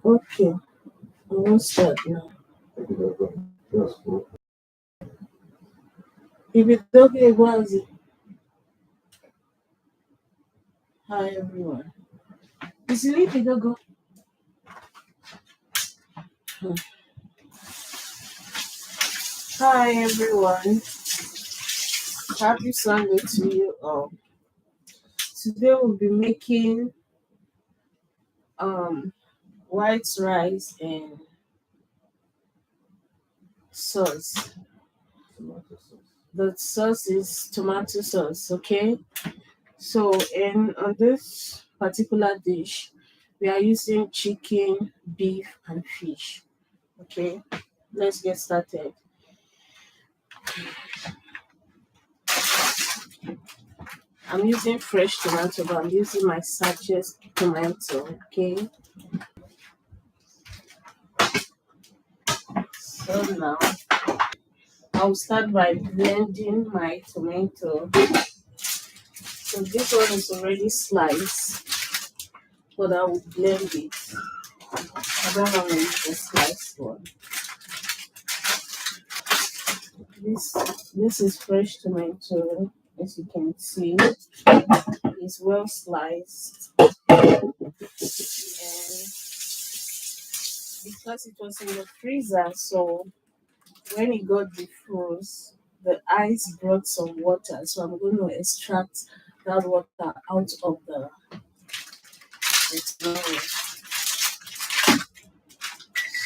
Okay, we'll start now. If it's okay, Gwazi. Hi everyone. Is it if you don't go? Hi everyone. Happy Sunday to you all. Today we'll be making white rice and sauce. The sauce is tomato sauce, okay? So, and on this particular dish, we are using chicken, beef, and fish. Okay, let's get started. I'm using fresh tomato, but I'm using my sachet tomato. Okay, so now I'll start by blending my tomato. So this one is already sliced, but I will blend it. I don't want to use the sliced one. This is fresh tomato, as you can see. It's well sliced, and because it was in the freezer, so when it got defrost, the ice brought some water. So I'm going to extract that water out of the tomato.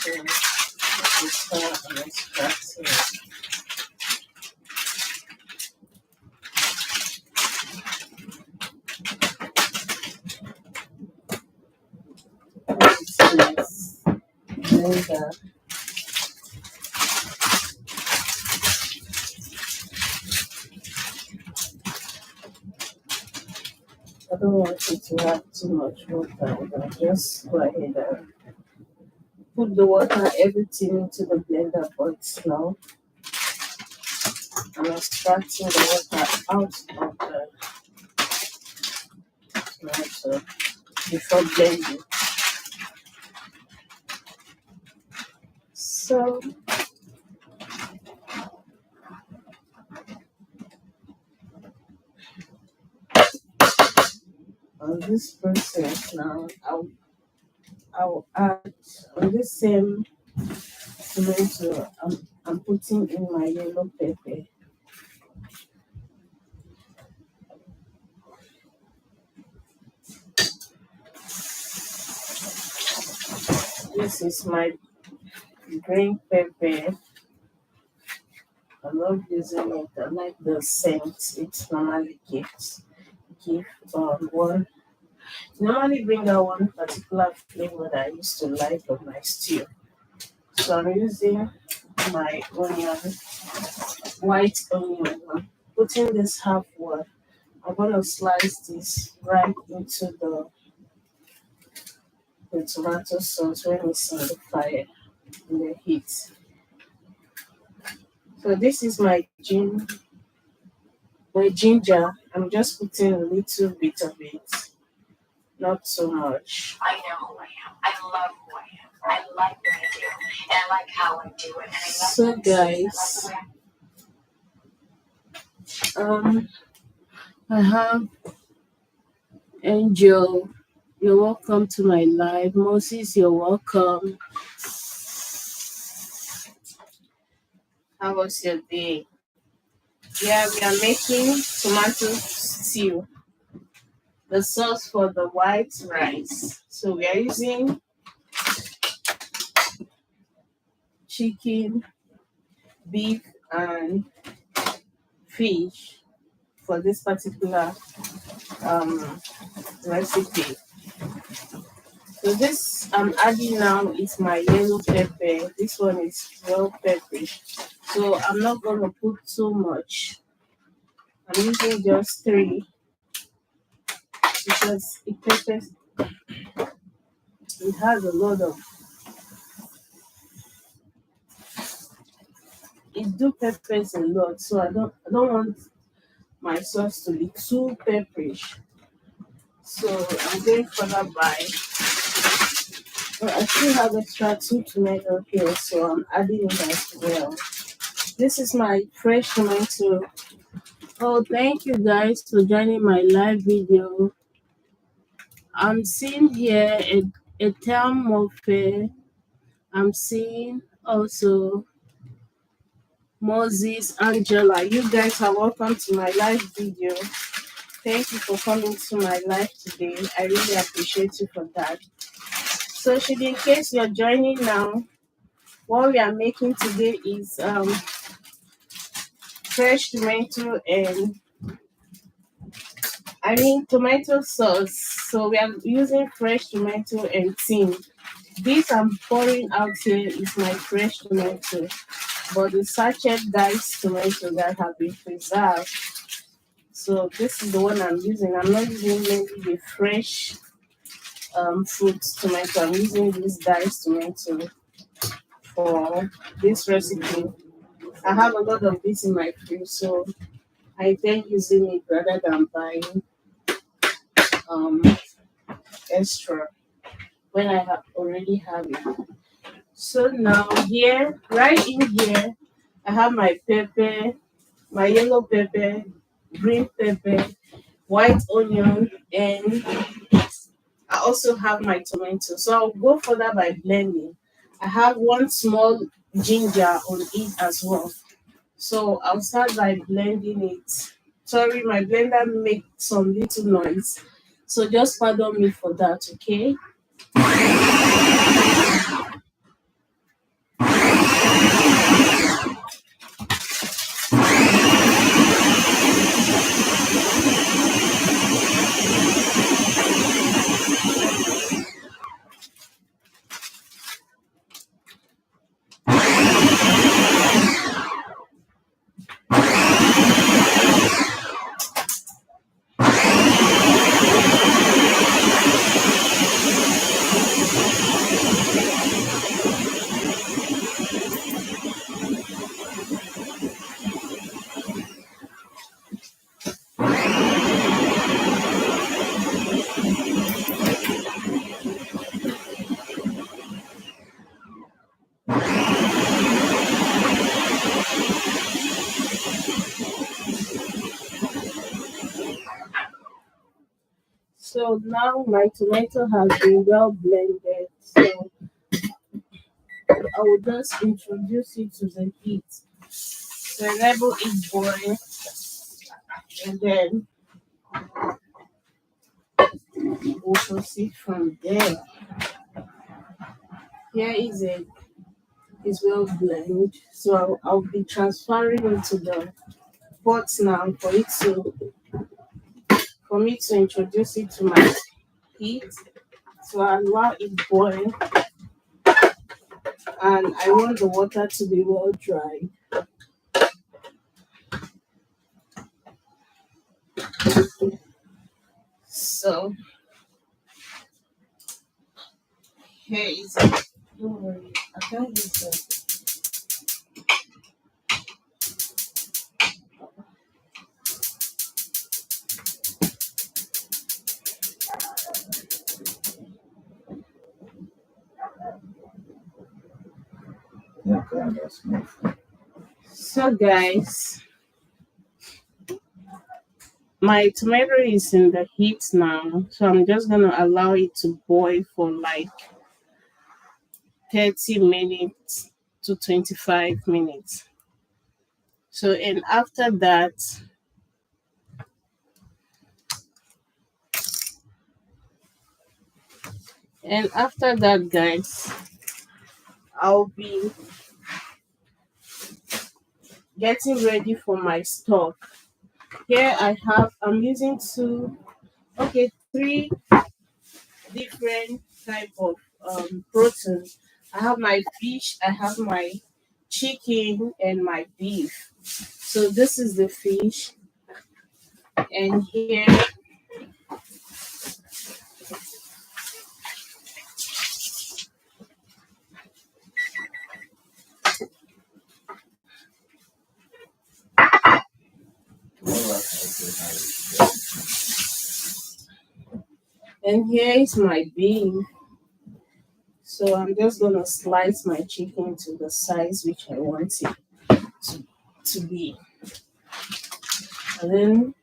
So this is how I'm extracting it. This is blender. I don't want it to have too much water. I'm gonna just go ahead and put the water, everything into the blender, but now I'm extracting the water out of the tomato before blending. So on this process now, I'll add on this same tomato. I'm putting in my yellow pepper. This is my green pepper. I love using it. I like the scent it normally gives. Give one. Normally bring out one particular flavor that I used to like of my stew. So I'm using my onion, white onion. I'm putting this half one. I'm gonna slice this right into the tomato sauce when it's in the fire, in the heat. So this is my ginger. I'm just putting a little bit of it, not so much. I know who I am. I love who I am. I like what I do, and I like how I do it. So guys, I have Angel. You're welcome to my live. Moses, you're welcome. How was your day? Yeah, we are making tomato stew, the sauce for the white rice. So we are using chicken, beef, and fish for this particular recipe. So this I'm adding now is my yellow pepper. This one is well peppery. So I'm not gonna put too much. I'm using just three because it has a lot of it do peppers a lot. So I don't want my sauce to be too pepperish. So I'm going further by I still have extra two tomato here, so I'm adding it as well. This is my fresh tomato. Oh, thank you guys for joining my live video. I'm seeing here a term morphe. I'm seeing also Moses, Angela. You guys are welcome to my live video. Thank you for coming to my live today. I really appreciate you for that. So, should in case you're joining now, what we are making today is fresh tomato and tomato sauce. So we are using fresh tomato and tin. This I'm pouring out here is my fresh tomato, but the sachet diced tomato that have been preserved. So this is the one I'm using. I'm not using maybe the fresh fruit tomato. I'm using this diced tomato for this recipe. I have a lot of this in my fridge, so I tend using it rather than buying um extra when I have already have it. So now here, right in here, I have my pepper, my yellow pepper, green pepper, white onion, and I also have my tomato. So I'll go further by blending. I have one small ginger on it as well. So I'll start by blending it. Sorry, my blender makes some little noise. So just pardon me for that, okay? So now my tomato has been well blended. So I will just introduce it to the heat to enable it boil, and then we'll proceed from there. Here is it. It's well blended. So I'll be transferring into the pot now for me to introduce it to my heat. So I allow it boil, and I want the water to be well dry. So here is it. Don't worry, I can't use that. So guys, my tomato is in the heat now, so I'm just gonna allow it to boil for like 30 minutes to 25 minutes. So and after that guys, I'll be getting ready for my stock. Here I'm using three different type of protein. I have my fish, I have my chicken, and my beef. So this is the fish, and here and here is my beef. So I'm just gonna slice my chicken to the size which I want it to, to be. And then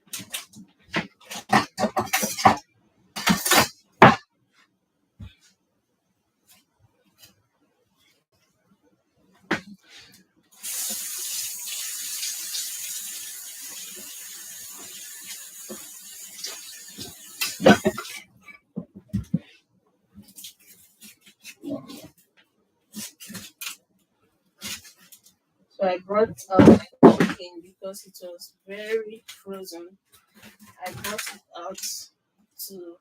so I brought out my chicken because it was very frozen. I brought it out to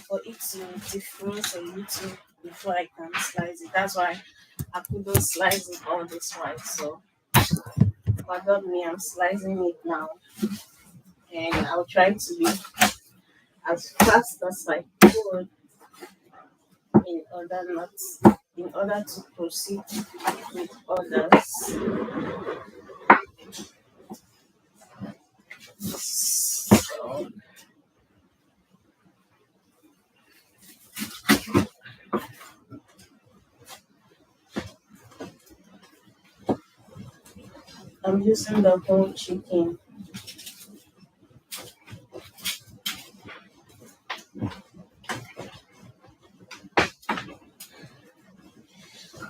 for it to defrost a little before I can slice it. That's why I couldn't slice it all this while. So pardon me, I'm slicing it now, and I'll try to be as fast as I could in order not in order to proceed with others. So I'm using the whole chicken.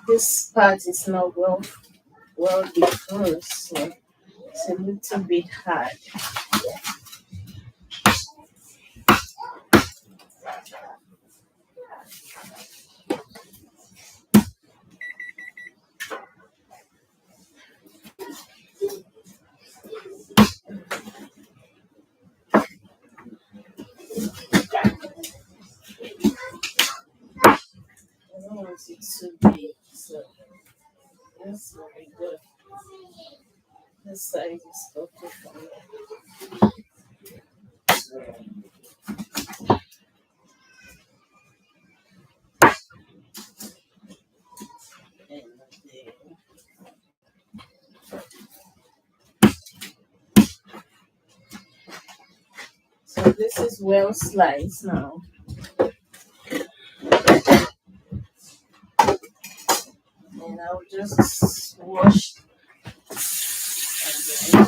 This part is not well defrosted, so it's a little bit hard. I don't want it too big, so this will be good. This size is okay for me. And then, so this is well sliced now. And I'll just wash again.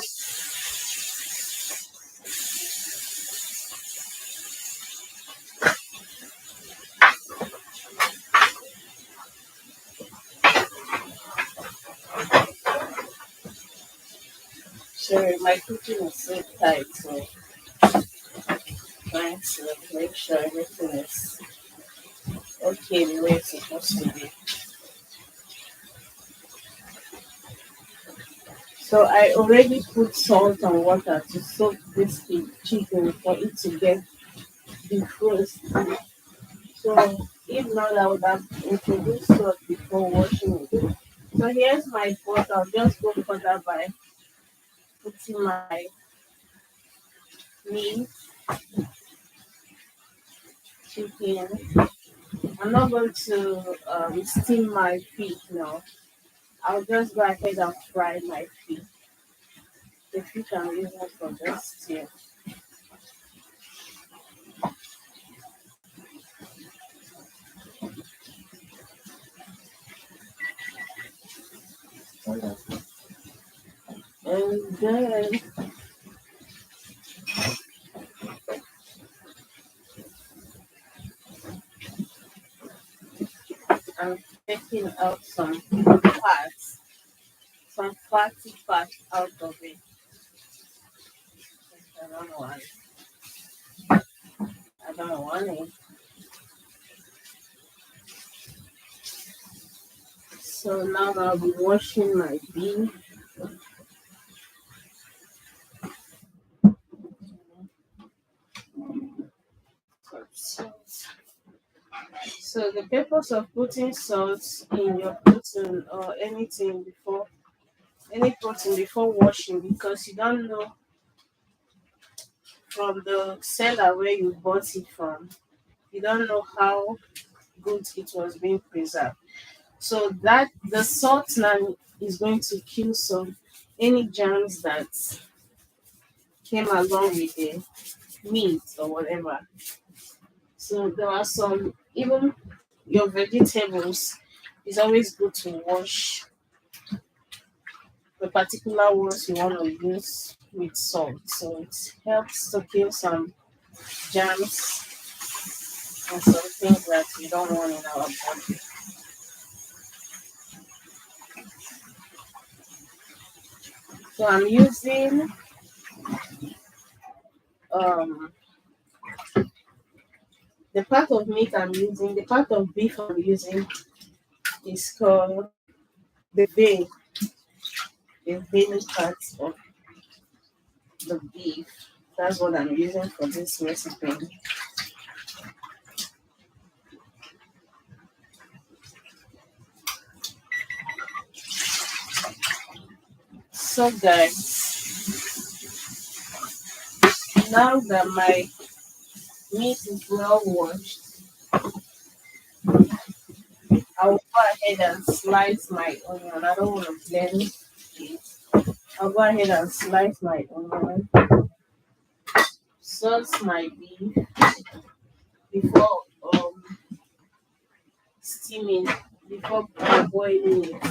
Sorry, my kitchen is so tight, so trying to make sure everything is okay the way it's supposed to be. So I already put salt and water to soak this chicken for it to get defrost. So if not, I would have introduced salt before washing it. So here's my pot. I'll just go further by putting my meat, chicken. I'm not going to steam my feet now. I'll just go ahead and fry my feet. The fish I'm using for this stew. And then I'm taking out some fatty fat out of it. I don't want it. I don't want it. So now I'll be washing my beef. So the purpose of putting salt in your protein or any protein before washing, because you don't know from the seller where you bought it from, you don't know how good it was being preserved. So that the salt now is going to kill some any germs that came along with the meat or whatever. So there are some even your vegetables. It's always good to wash the particular ones you want to use with salt. So it helps to kill some germs and some things that we don't want in our body. So I'm using um the part of beef I'm using is called the vein, the veiny part of the beef. That's what I'm using for this recipe. So guys, now that my meat is well washed, I'll go ahead and slice my onion. I don't want to blend it. I'll go ahead and slice my onion, salt my beef before steaming, before boiling it.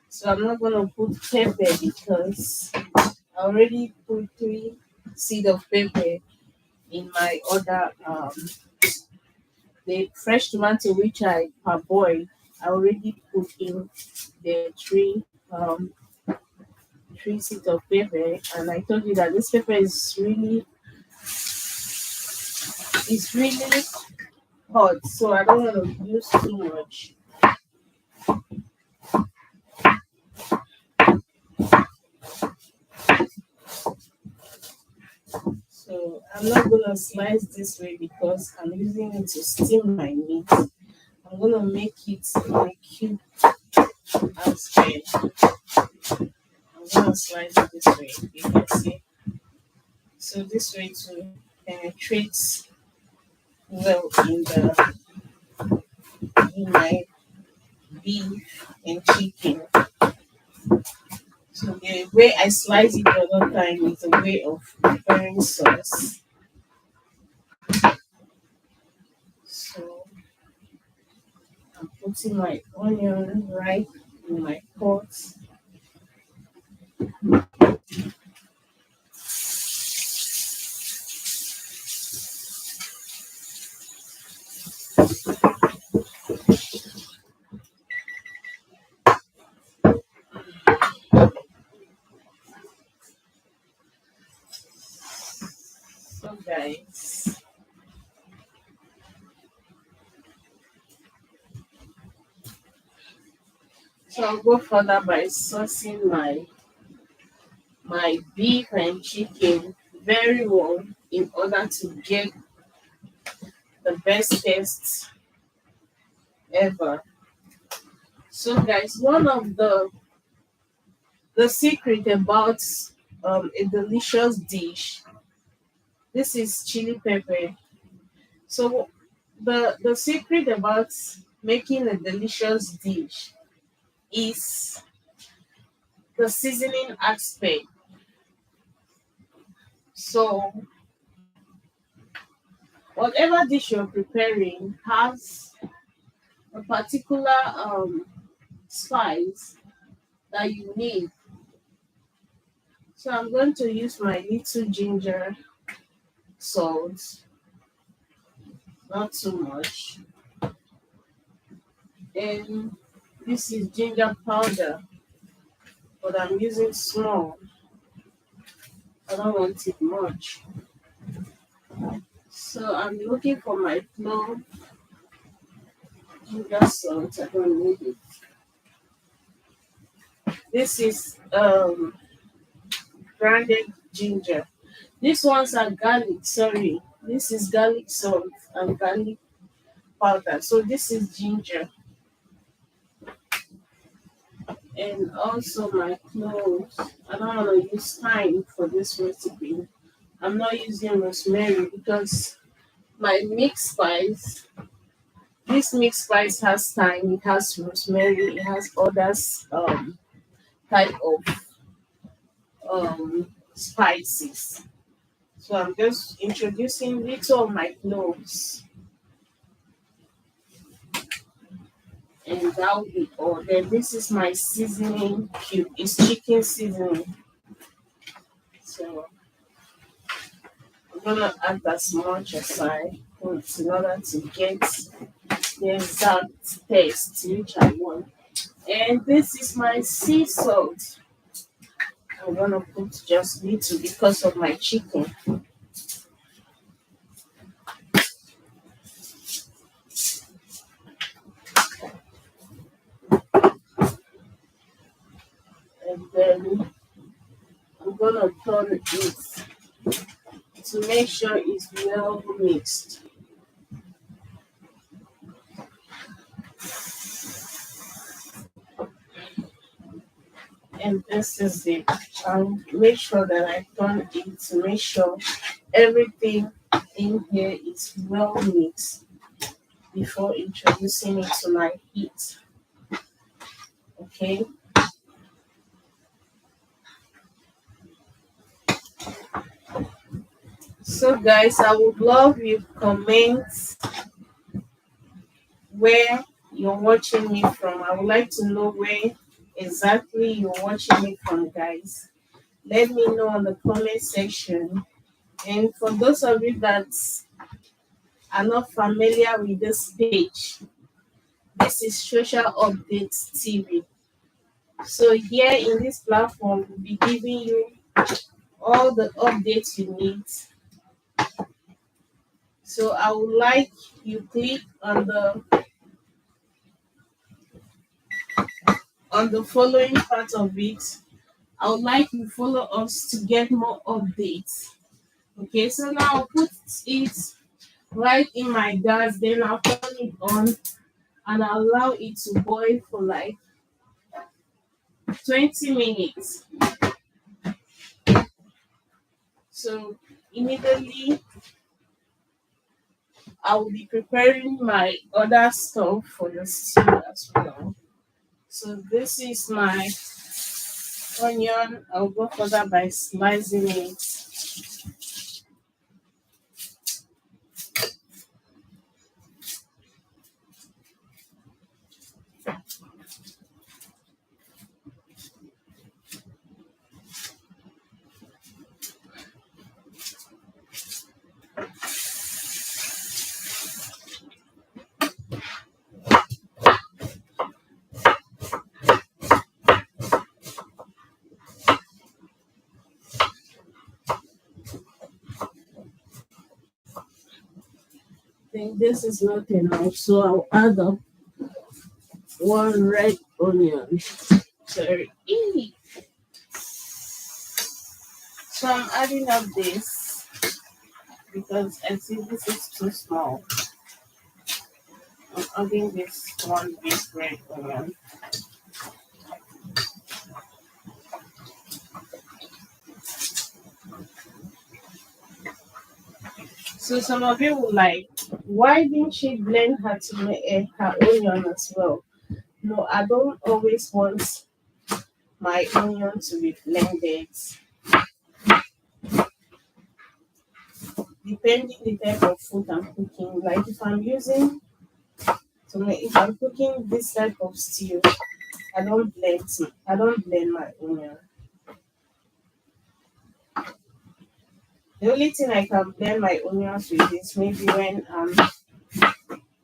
So I'm not gonna put pepper because I already put three seed of pepper in my other the fresh tomato which I parboiled. I already put in the three seeds of pepper, and I told you that this pepper is really hot, so I don't want to use too much. So I'm not gonna slice this way because I'm using it to steam my meat. I'm gonna make it in a cube aspect. I'm gonna slice it this way. You can see. So this way to penetrate well in my beef and chicken. So the way I slice it the other time is a way of preparing sauce. So I'm putting my onion right in my pot. So guys, so I'll go further by saucing my beef and chicken very well in order to get the best taste ever. So guys, one of the secret about a delicious dish, this is chili pepper. So the secret about making a delicious dish is the seasoning aspect. So whatever dish you're preparing has a particular spice that you need. So I'm going to use my little ginger salt, not too much. And this is ginger powder, but I'm using small. I don't want it much. So I'm looking for my clove ginger salt. I don't need it. This is branded ginger. These ones are garlic. Sorry, this is garlic salt and garlic. powder. So this is ginger, and also my cloves. I don't want to use thyme for this recipe. I'm not using rosemary because my mixed spice, this mixed spice has thyme, it has rosemary, it has others type of spices. So I'm just introducing little of my cloves, and that will be all. Then this is my seasoning cube. It's chicken seasoning. So I'm gonna add as much as I want in order to get the exact taste which I want. And this is my sea salt. I'm gonna put just little because of my chicken. And then I'm gonna turn it to make sure it's well mixed. And this is it. I'll make sure that I turn it to make sure everything in here is well mixed before introducing it to my heat. Okay. So guys, I would love you comment where you're watching me from. I would like to know where exactly you're watching me from, guys. Let me know on the comment section. And for those of you that are not familiar with this page, this is Social Updates TV. So here in this platform, we'll be giving you all the updates you need. So I would like you click on the following part of it. I would like you follow us to get more updates. Okay, so now I'll put it right in my gas, then I'll turn it on and allow it to boil for like 20 minutes. So immediately I will be preparing my other stuff for the stew as well. So this is my onion. I'll go further by slicing it. Then this is not enough, so I'll add up one red onion. Sorry. So I'm adding up this because I see this is too small. I'm adding this one big red onion. So some of you will like, why didn't she blend her onion as well? No, I don't always want my onion to be blended. Depending the type of food I'm cooking. Like if I'm cooking this type of stew, I don't blend my onion. The only thing I can blend my onions with is maybe when I'm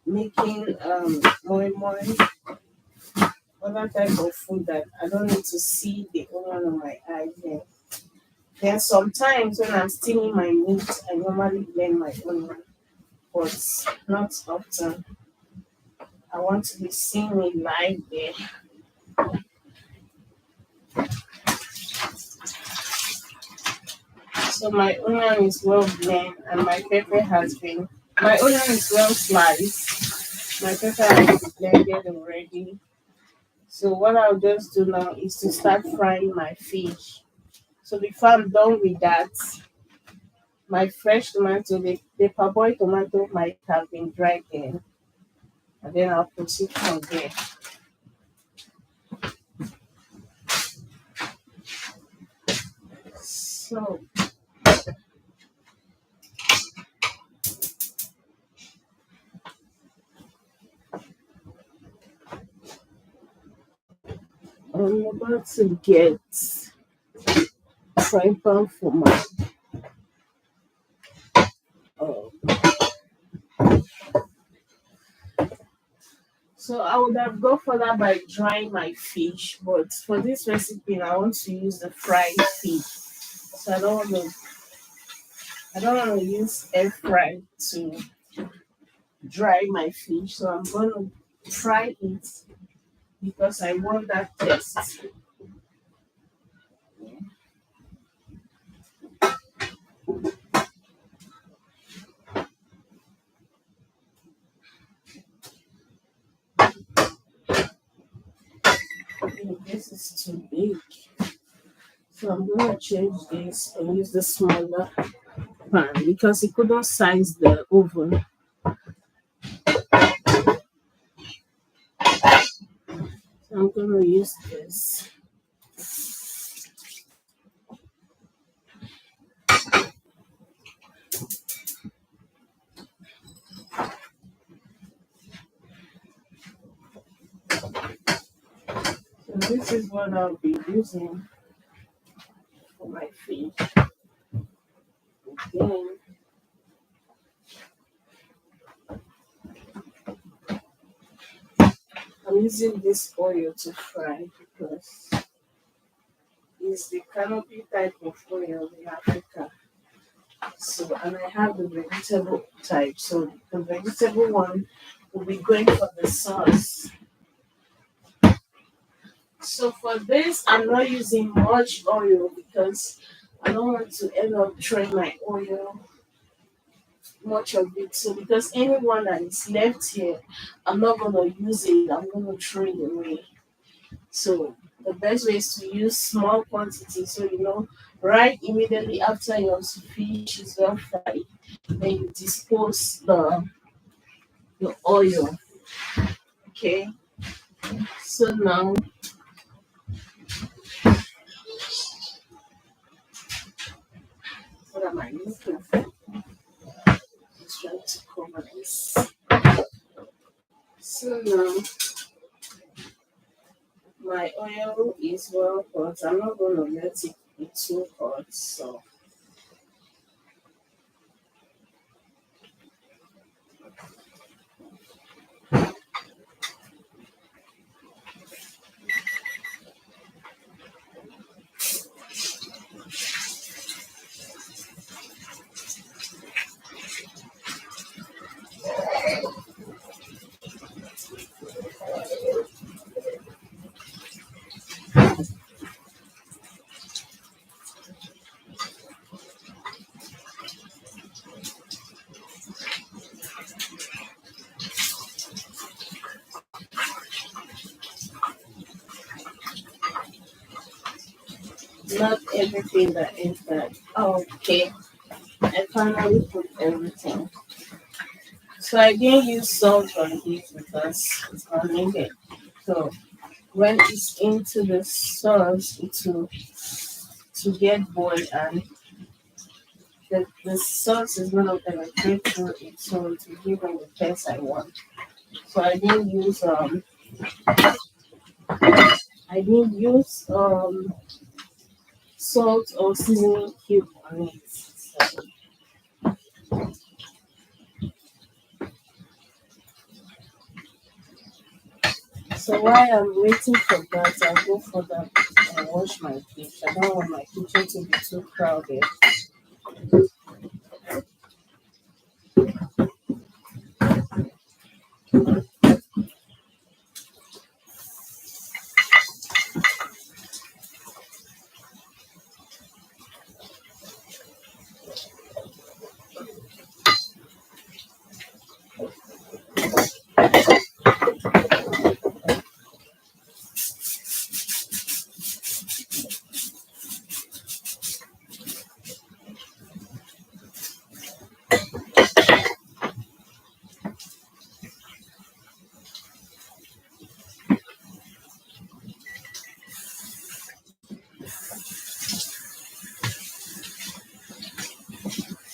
making moi other type of food that I don't need to see the onion on my eyes. Then sometimes when I'm steaming my meat, I normally blend my onion, but not often. I want to be seeing it live there. So my onion is well blended and my onion is well sliced. My pepper has been blended already. So what I'll just do now is to start frying my fish. So before I'm done with that, my fresh tomato, the parboiled tomato might have been dried in, and then I'll proceed from there. So I'm about to get frying pan for my uh, so I would have gone further by drying my fish, but for this recipe I want to use the fried fish. So I don't want to use air fry to dry my fish. So I'm gonna fry it because I want that taste. This is too big. So I'm gonna change this and use the smaller pan because it couldn't size the oven. So I'm gonna use this. So this is what I'll be using for my fish. Then I'm using this oil to fry because it's the canopy type of oil in Africa. So and I have the vegetable type. So the vegetable one will be going for the sauce. So for this, I'm not using much oil because I don't want to end up throwing my oil, much of it. So because anyone that is left here, I'm not gonna use it. I'm gonna throw it away. So the best way is to use small quantity. So right immediately after your fish is well fried, then you dispose the oil. Okay. So now what am I looking for? Just trying to cover this. So now my oil is well hot. I'm not gonna let it be too hot. So not everything that is that. Okay. I finally put everything. So I didn't use salt on this because it's not needed. So when it's into the sauce, it will to get boiled and the sauce is going to penetrate through it, so it will give me the taste I want. So I didn't use salt or seasoning cube on it. So while I'm waiting for that, I'll go for that and wash my dish. I don't want my kitchen to be too crowded.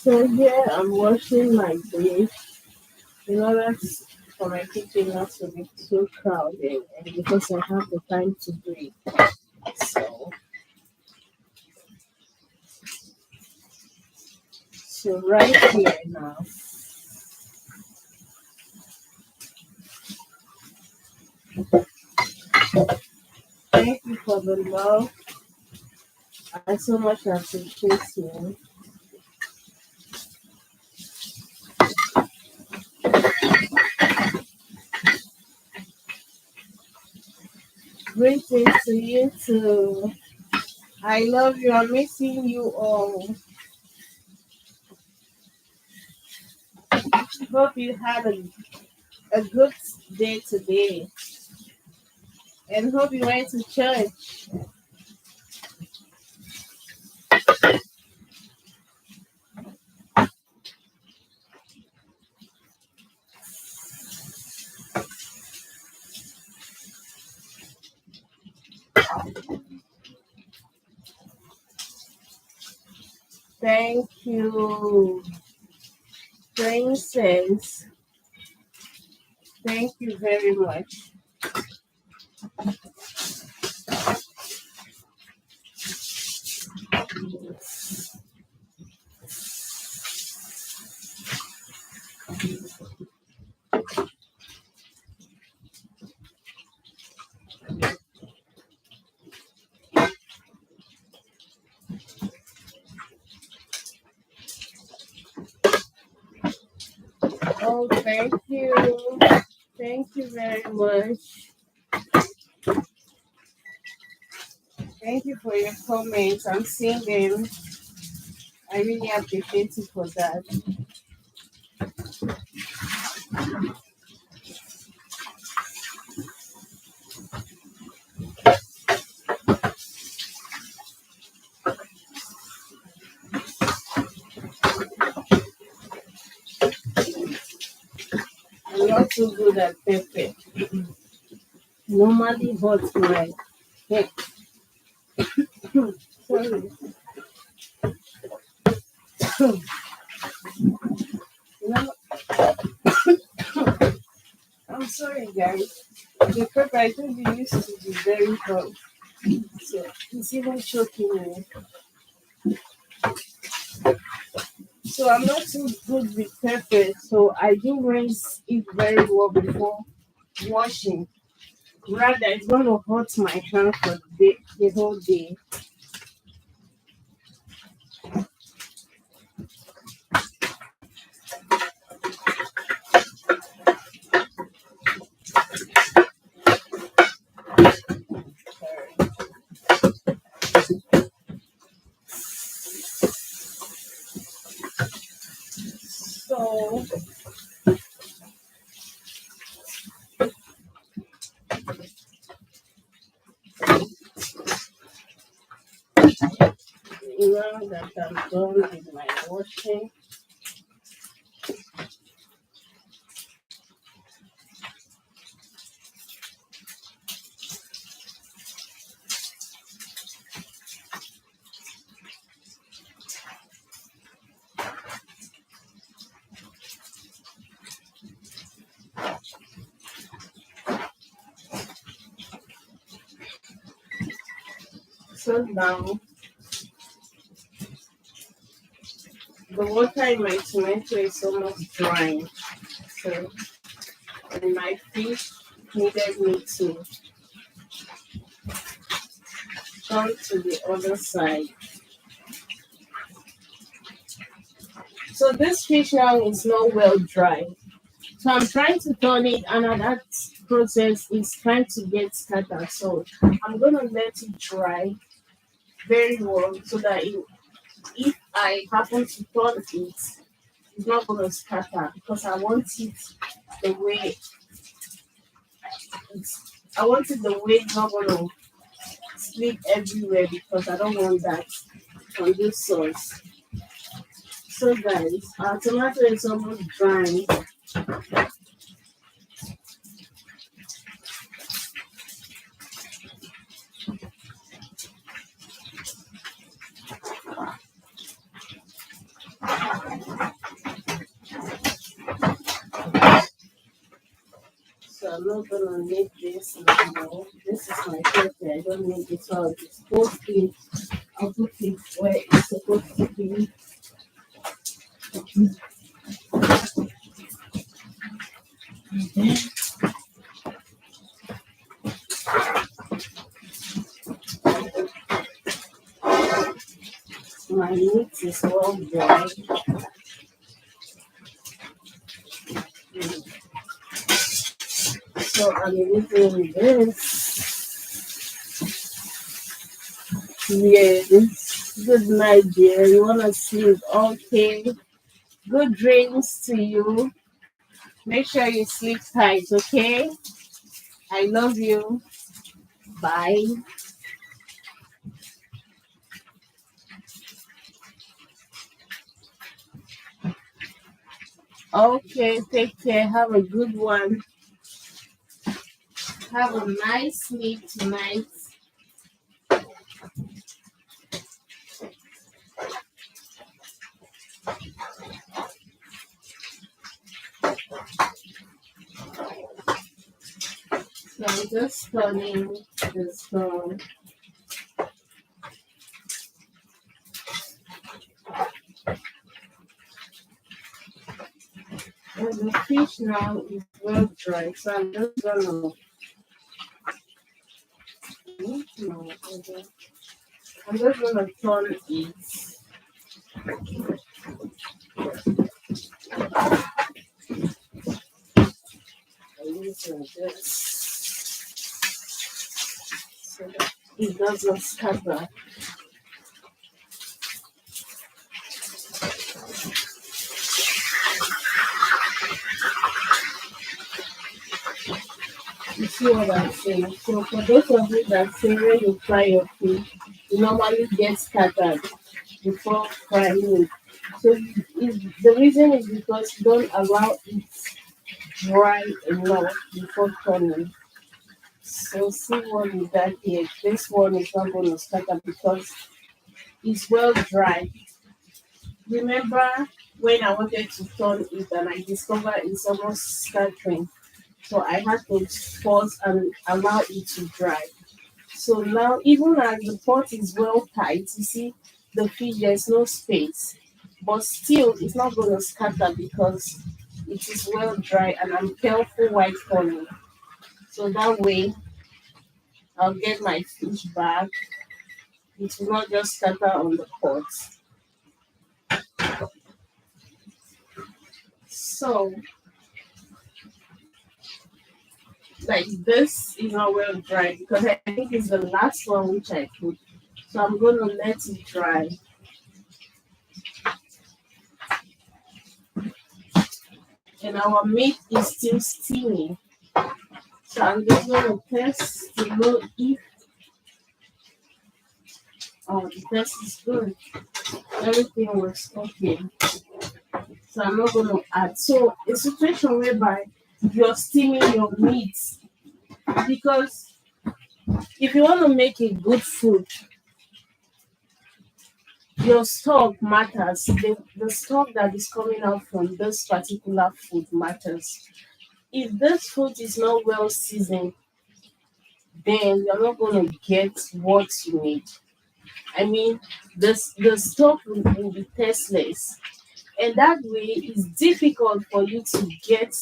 So here I'm washing my dish in order for my kitchen not to be too crowded and because I have the time to do it. So, so right here now. Thank you for the love. I so much appreciate you. Greetings to you too. I love you. I'm missing you all. Hope you had a good day today and hope you went to church. Thank you, Princess. Thank you very much. Oh, thank you. Thank you very much. Thank you for your comments. I'm seeing them. I really appreciate you for that. I'm not too good at pepper. Normally hurt my head. Sorry. No, I'm sorry, guys. The pepper I think you used to be very hot. So it's even choking me. So I'm not too good with pepper. So I do rinse it very well before washing. Rather, it's going to hurt my hand for the whole day. So now that I'm done with my washing, so now the water in my tomato is almost drying. So and my fish needed me to turn to the other side. So this fish now is not well dry. So I'm trying to turn it, and at that process is trying to get scattered. So I'm gonna let it dry very well so that if I happen to turn it, it's not gonna scatter because I want it the way I want it the way it's not gonna split everywhere because I don't want that on this sauce. So guys, our tomato is almost dry. I'm not gonna make this anymore. This is my pepper. I don't need it, so I'll dispose it. I'll put it where it's supposed to be. My meat is well dry. So I'm using this. Yes. Good night, dear. You wanna sleep? Okay. Good dreams to you. Make sure you sleep tight, okay? I love you. Bye. Okay, take care. Have a good one. Have a nice sleep tonight. So I'm just turning this phone. And the fish now is well dry, so I'm just gonna no, I'm just gonna turn it. Using this so that it doesn't scatter. You see what I'm saying? So for those of you that say when you fry your fish, you normally get scattered before frying it. So the reason is because you don't allow it dry enough before turning. So see what we got here. This one is not going to scatter because it's well dry. Remember when I wanted to turn it and I discovered it's almost scattering. So I had to pause and allow it to dry. So now, even as the pot is well tight, you see the fish, there's no space. But still, it's not going to scatter because it is well dry and I'm careful while turning. So that way, I'll get my fish back. It will not just scatter on the pot. So, like this is not well dry because I think it's the last one which I put. So I'm going to let it dry. And our meat is still steaming. So I'm just going to test to know if the test is good. Everything works okay. So I'm not going to add. So a situation whereby you're steaming your meat because if you want to make a good food, your stock matters. The stock that is coming out from this particular food matters. If this food is not well seasoned, then you're not going to get what you need. I mean, the stock will be tasteless, and that way it's difficult for you to get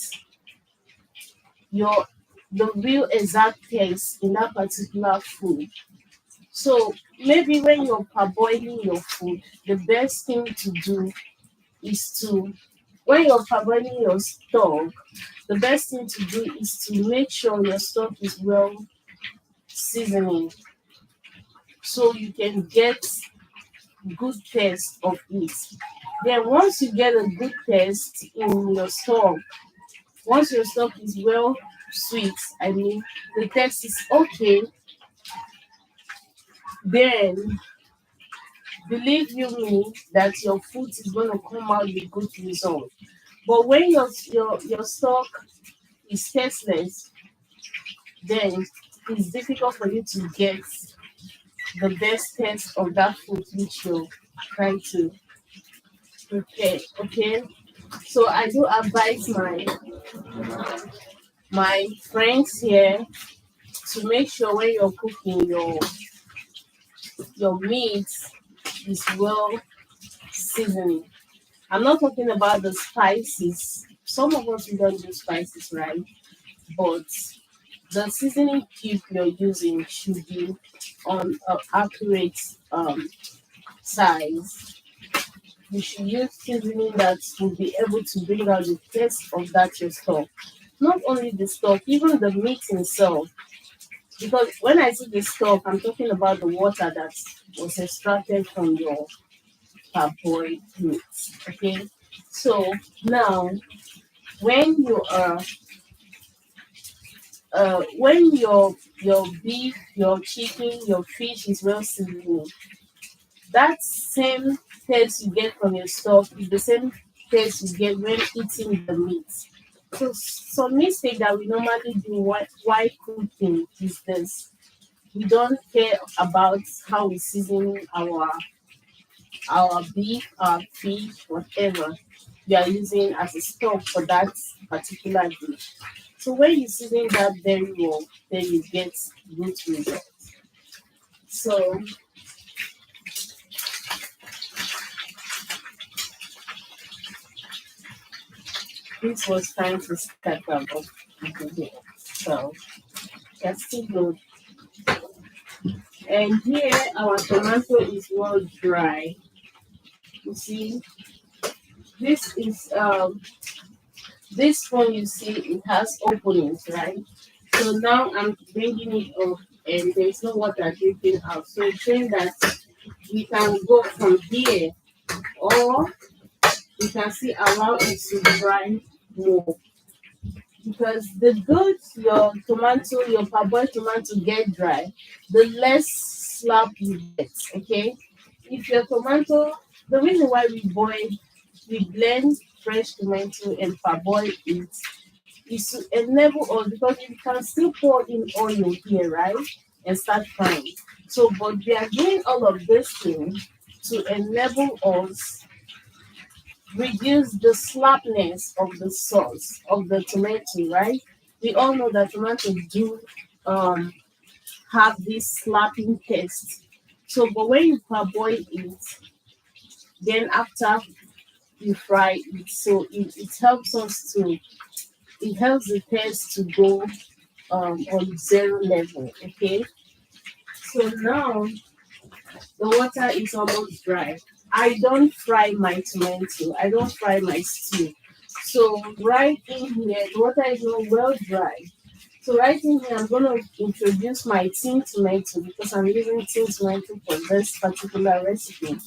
your the real exact taste in that particular food. So maybe when you're parboiling your food, the best thing to do is to when you're parboiling your stock, the best thing to do is to make sure your stock is well seasoning so you can get good taste of it. Then once you get a good taste in your stock, once your stock is well sweet, I mean the taste is okay, then believe you me that your food is gonna come out with good result. But when your stock is tasteless, then it's difficult for you to get the best taste of that food which you're trying to prepare. Okay. So I do advise my friends here to make sure when you're cooking your meat is well seasoning. I'm not talking about the spices. Some of us we don't do spices, right? But the seasoning cube you're using should be on an accurate size. You should use seasoning that will be able to bring out the taste of that your stock. Not only the stock, even the meat itself. Because when I say the stock, I'm talking about the water that was extracted from your parboiled meat. Okay. So now when you are when your beef, your chicken, your fish is well seasoned, that same taste you get from your stock is the same taste you get when eating the meat. So some mistake that we normally do while cooking is this. We don't care about how we season our beef, our fish, whatever we are using as a stock for that particular dish. So when you season that very well, then you get good results. So this was trying to start up of the day. So that's still good. And here our tomato is well dry. You see, this is this one you see it has openings, right? So now I'm bringing it up and there's no water dripping out. So it's saying that we can go from here or we can see allow it to dry more. Because the good your tomato, your parboiled tomato get dry, the less slap you get. Okay, if your tomato, the reason why we blend fresh tomato and parboil it is to enable us because you can still pour in oil here, right, and start frying. So, but we are doing all of this thing to enable us reduce the slapness of the sauce of the tomato, right? We all know that tomatoes do um, have this slapping taste. So, but when you parboil it, then after you fry it, so it helps us to it helps the taste to go on zero level. Okay, so now the water is almost dry. I don't fry my tomato. I don't fry my stew. So right in here, the water is not well dry. So right in here, I'm gonna introduce my tin tomato because I'm using tin tomato for this particular recipe,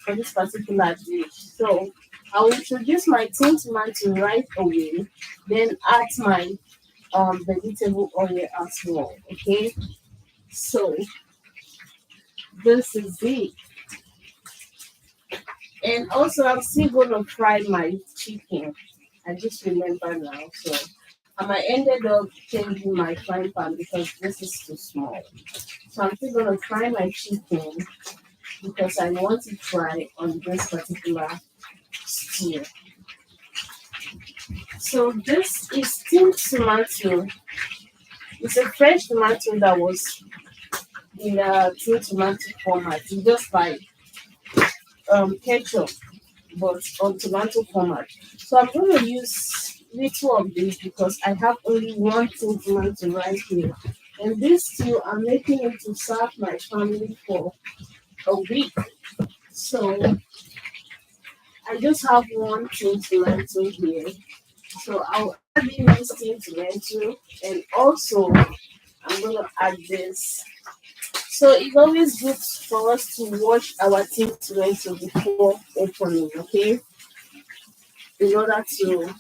for this particular dish. So I will introduce my tin tomato right away, then add my vegetable oil as well. Okay, so this is it. And also, I'm still gonna fry my chicken. I just remember now. So, I ended up changing my frying pan because this is too small. So, I'm still gonna fry my chicken because I want to fry on this particular stew. So, this is steamed tomato. It's a fresh tomato that was in a tin tomato format. It's just like ketchup but on tomato format. So I'm going to use little of this because I have only one thing tomato right here. And this stew, I'm making it to serve my family for a week. So I just have one thing tomato here. So I'll add in this thing tomato and also I'm going to add this. So it's always good for us to wash our tin tomato before opening, okay? In order to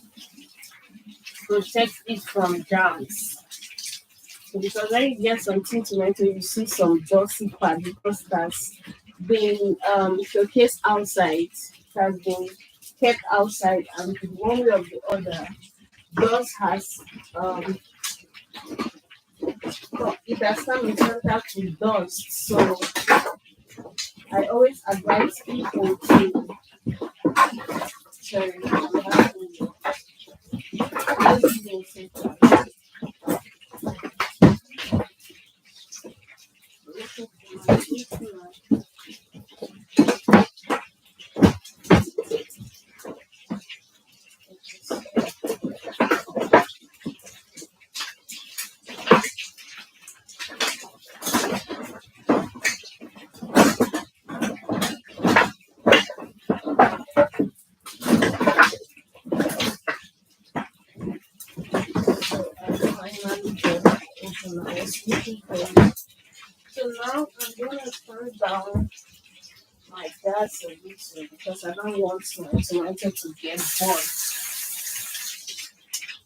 protect it from germs. So because when you get some tin tomato, you see some juicy part because that's been showcased outside. It has been kept outside, and one way or the other, yours has it has come in contact with dust. So I always advise people to sorry, I have to- looking for it. So now I'm gonna turn down my gas a little because I don't want my tomato to get burnt.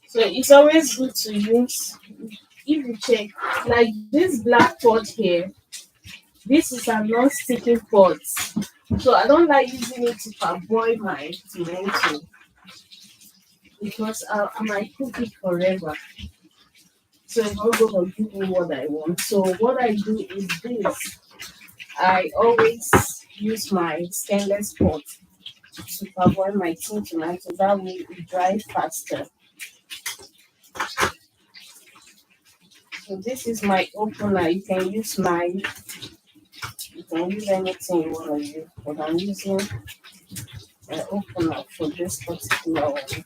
So it's always good to use, if you check, like this black pot here, this is a non-sticking pot. So I don't like using it to parboil my tomato because I might cook it forever. So it's not going to give me what I want. So what I do is this. I always use my stainless pot to parboil my tin tomato. That way it dries faster. So this is my opener. You can use you can use anything you want to use, but I'm using an opener for this particular one.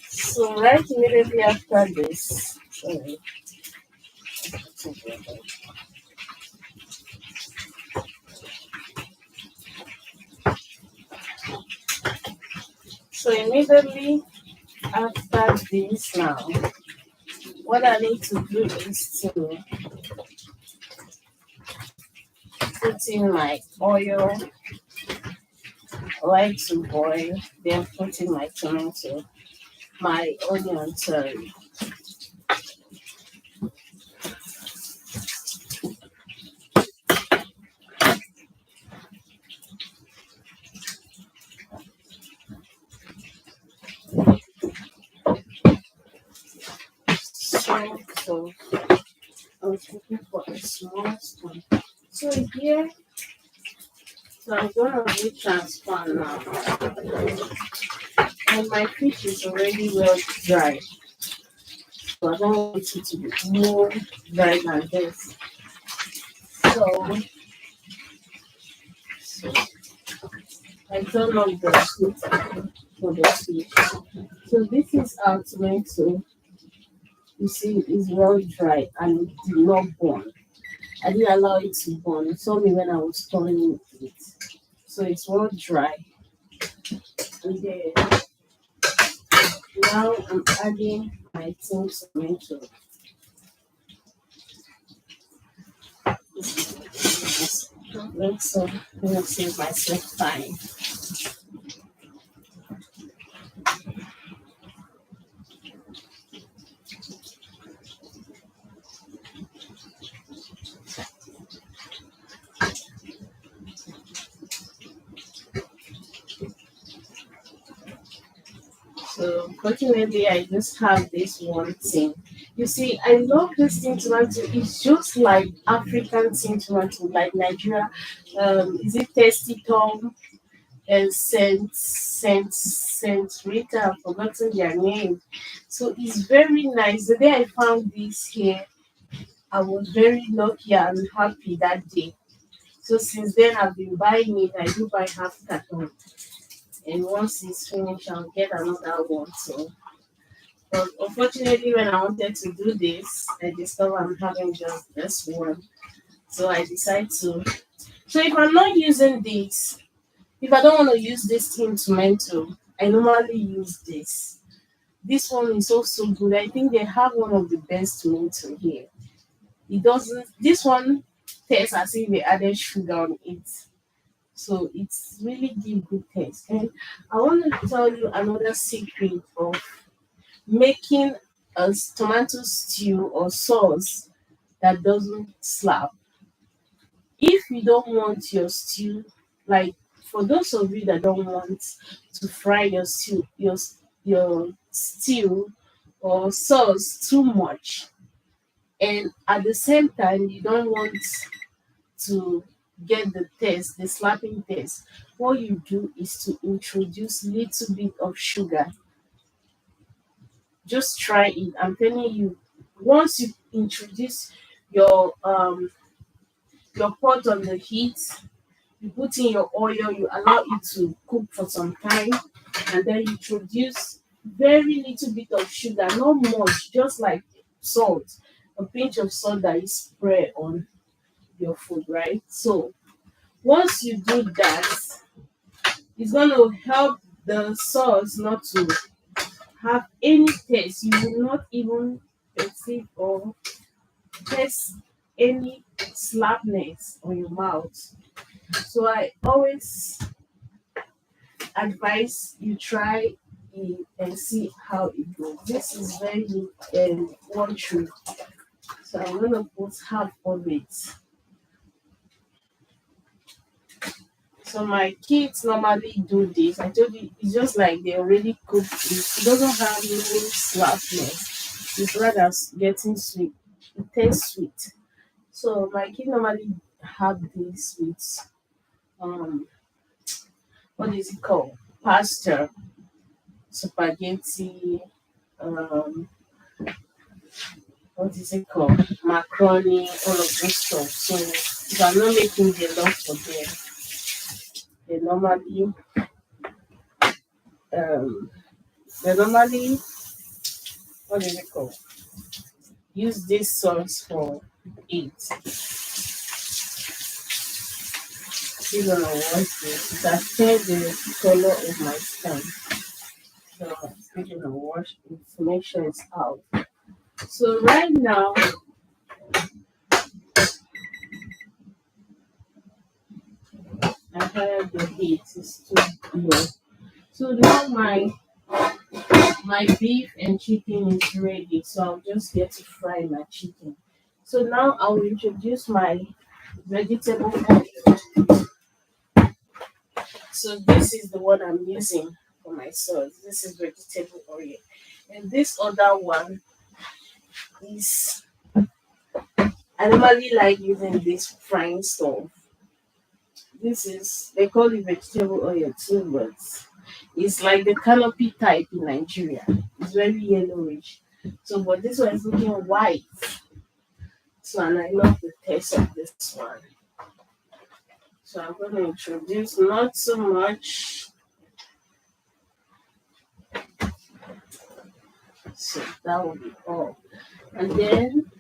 So right immediately after this, sorry, so immediately after this now, what I need to do is to put in my oil, like to boil, then put in my tomato, my onion, sorry. So I was looking for a small spoon. So here, so I'm gonna retransfer now. And my fish is already well dry. So I don't want it to be more dry than this. So, so I turn off the heat for the fish. So this is our tomato. You see, it's well dry and it did not burn. I didn't allow it to burn. You saw me when I was turning it. So it's well dry. And then now I'm adding my tin tomato. Let's save myself time. So fortunately, I just have this one thing. You see, I love this thing tomato. It's just like African thing tomato, like Nigeria. Is it tasty Tom and Saint Rita? I've forgotten their name. So it's very nice. The day I found this here, I was very lucky and happy that day. So since then, I've been buying it. I do buy half carton, and once it's finished, I'll get another one. So, but unfortunately, when I wanted to do this, I discovered I'm having just this one. So I decide to. So if I'm not using this, if I don't want to use this tin tomato, I normally use this. This one is also good. I think they have one of the best tomato here. It doesn't. This one tastes as if they added sugar on it. So it's really give good taste. And I want to tell you another secret of making a tomato stew or sauce that doesn't slap. If you don't want your stew, like for those of you that don't want to fry your stew or sauce too much, and at the same time you don't want to get the taste, the slapping taste, what you do is to introduce little bit of sugar. Just try it. I'm telling you, once you introduce your um your pot on the heat, you put in your oil, you allow it to cook for some time, and then you introduce very little bit of sugar, not much, just like salt, a pinch of salt that you spray on your food, right? So once you do that, it's going to help the sauce not to have any taste. You will not even teeth or taste any slapness on your mouth. So I always advise you try it and see how it goes. This is very one truth. So I'm gonna put half of it. So my kids normally do this. I told you it's just like they already cooked it. It doesn't have no sweetness. It's rather getting sweet. It tastes sweet. So my kids normally have this with um what is it called? Pasta, spaghetti, um what is it called? Macaroni, all of those stuff. So if I'm not making the love for them, they normally um they normally what is it called? Use this sauce for it. Still gonna wash this. It has changed the color of my skin. So I'm still gonna wash it to make sure it's out. So right now I have the heat is too low. So now my beef and chicken is ready. So I'll just get to fry my chicken. So now I will introduce my vegetable oil. So this is the one I'm using for my sauce. This is vegetable oil. And this other one is I normally like using this frying stuff. This is they call it vegetable oil too, but it's like the canopy type in Nigeria. It's very yellowish. So but this one is looking white. So and I love the taste of this one. So I'm gonna introduce not so much. So that will be all. And then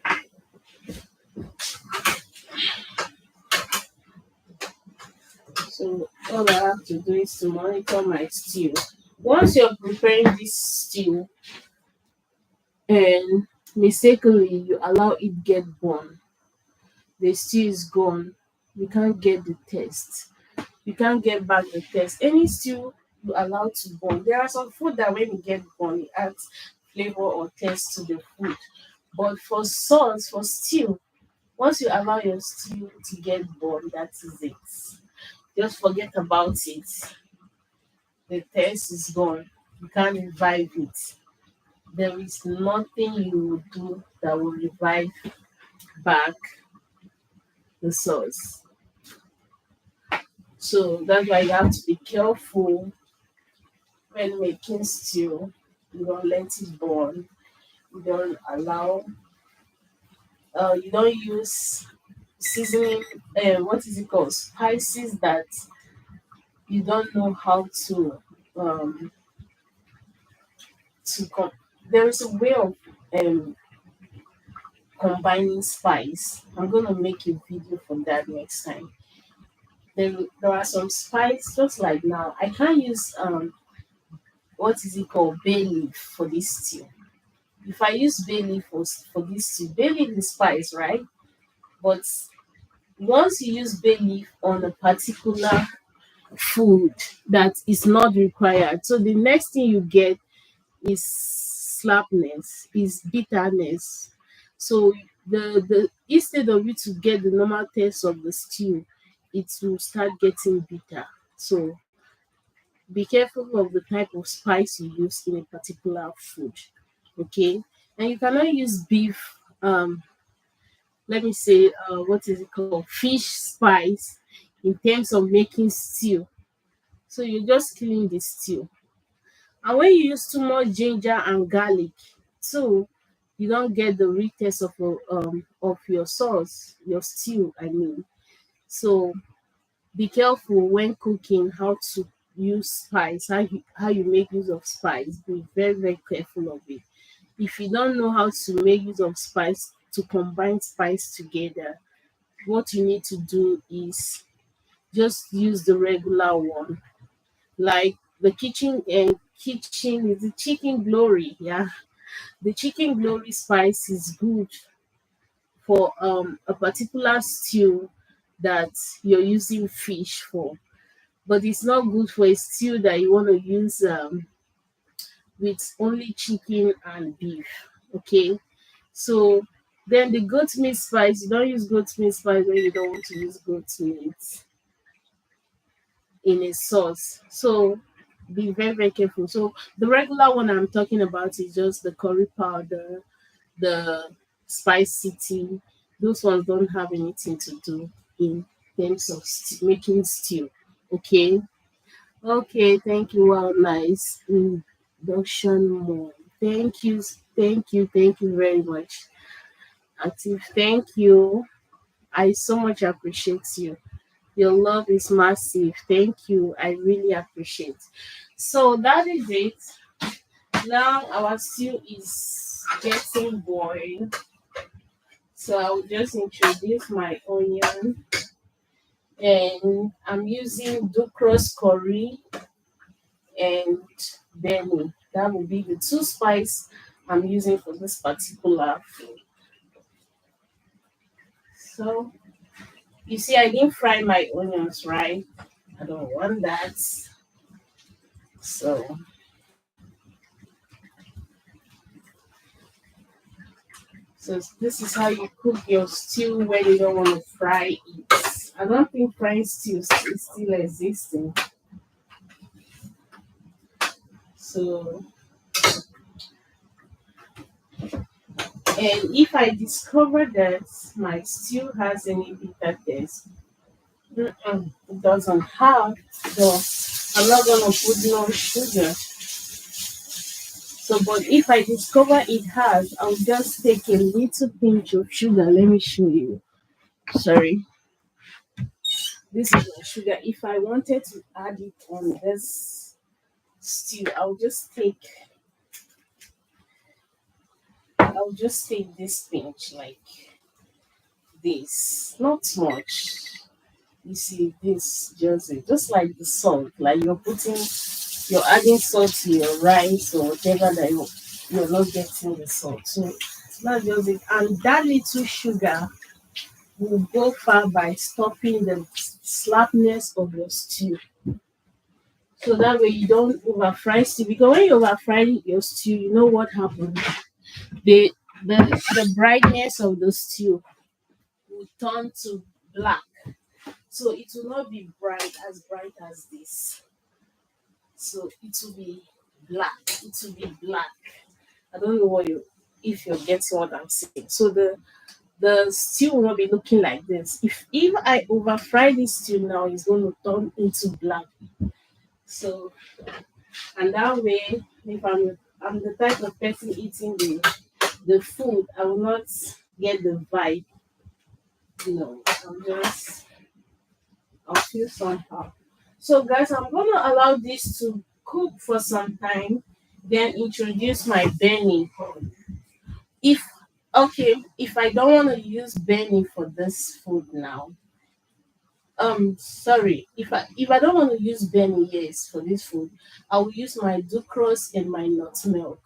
so all I have to do is to monitor my stew. Once you're preparing this stew and mistakenly you allow it get burn, the stew is gone. You can't get the taste. You can't get back the taste. Any stew you allow to burn. There are some food that when it get burn, it adds flavor or taste to the food. But for sauce, for stew, once you allow your stew to get burned, that is it. Just forget about it. The taste is gone. You can't revive it. There is nothing you will do that will revive back the sauce. So that's why you have to be careful when making stew. You don't let it burn. You don't allow. You don't use seasoning. What is it called? Spices that you don't know how um to com- there is a way of um combining spice. I'm gonna make a video for that next time. There are some spice just like now. I can't use what is it called bay leaf for this stew. If I use bay leaf for this stew, bay leaf is spice, right? But once you use bay leaf on a particular food that is not required, so the next thing you get is slapness, is bitterness. So the instead of you to get the normal taste of the stew, it will start getting bitter. So be careful of the type of spice you use in a particular food. Okay. And you cannot use beef, let me say, what is it called? Fish spice in terms of making stew. So you're just killing the stew. And when you use too much ginger and garlic, too, you don't get the real taste of your sauce, your stew. I mean, so be careful when cooking how to use spice, how you make use of spice. Be very very careful of it. If you don't know how to make use of spice to combine spice together, what you need to do is just use the regular one, like the kitchen and kitchen is the chicken glory, yeah. The chicken glory spice is good for a particular stew that you're using fish for, but it's not good for a stew that you want to use with only chicken and beef. Okay, so then the goat meat spice, you don't use goat meat spice when you don't want to use goat meat in a sauce. So be very, very careful. So the regular one I'm talking about is just the curry powder, the spice city. Those ones don't have anything to do in terms of making stew. Okay. Okay, thank you. Wow, nice introduction more. Thank you very much. Active, thank you. I so much appreciate you. Your love is massive. Thank you. I really appreciate. So that is it. Now our stew is getting boiled. So I will just introduce my onion, and I'm using Ducros curry and Benny. That will be the two spice I'm using for this particular food. So you see, I didn't fry my onions, right? I don't want that. So this is how you cook your stew when you don't want to fry it. I don't think frying stew is still existing. So, and if I discover that my stew has any bitter taste, it doesn't have, so I'm not gonna put no sugar. So, but if I discover it has, I'll just take a little pinch of sugar. Let me show you. Sorry, this is my sugar. If I wanted to add it on this stew, I'll just take this pinch like this, not much. You see, this just like the salt, like you're adding salt to your rice or whatever that you're not getting the salt. So that's just it. And that little sugar will go far by stopping the slapness of your stew. So that way you don't over fry stew. Because when you over fry your stew, you know what happens. The the brightness of the stew will turn to black. So it will not be bright as this. So it will be black. It will be black. I don't know what you if you're getting what I'm saying. So the stew will not be looking like this. If I over fry this stew now, it's going to turn into black. So and that way, if I'm the type of person eating the food, I will not get the vibe. I'll feel somehow. So guys, I'm gonna allow this to cook for some time, then introduce my Benny. If if I don't want to use Benny for this food now, sorry, if I don't want to use Benny, yes, for this food, I will use my Ducros and my nut milk.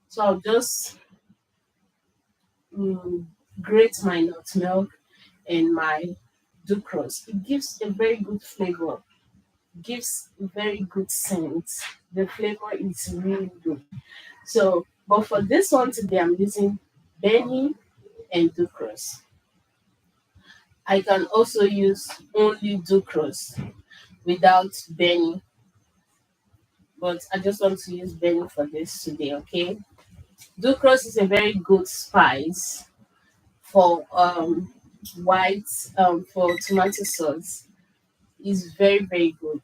So I'll just um, grate my nut milk and my Ducros. It gives a very good flavor, gives very good scent. The flavor is really good. So, but for this one today, I'm using Benny and Ducros. I can also use only Ducros without Benny, but I just want to use Benny for this today, okay? Ducros is a very good spice for white for tomato sauce. It's very very good.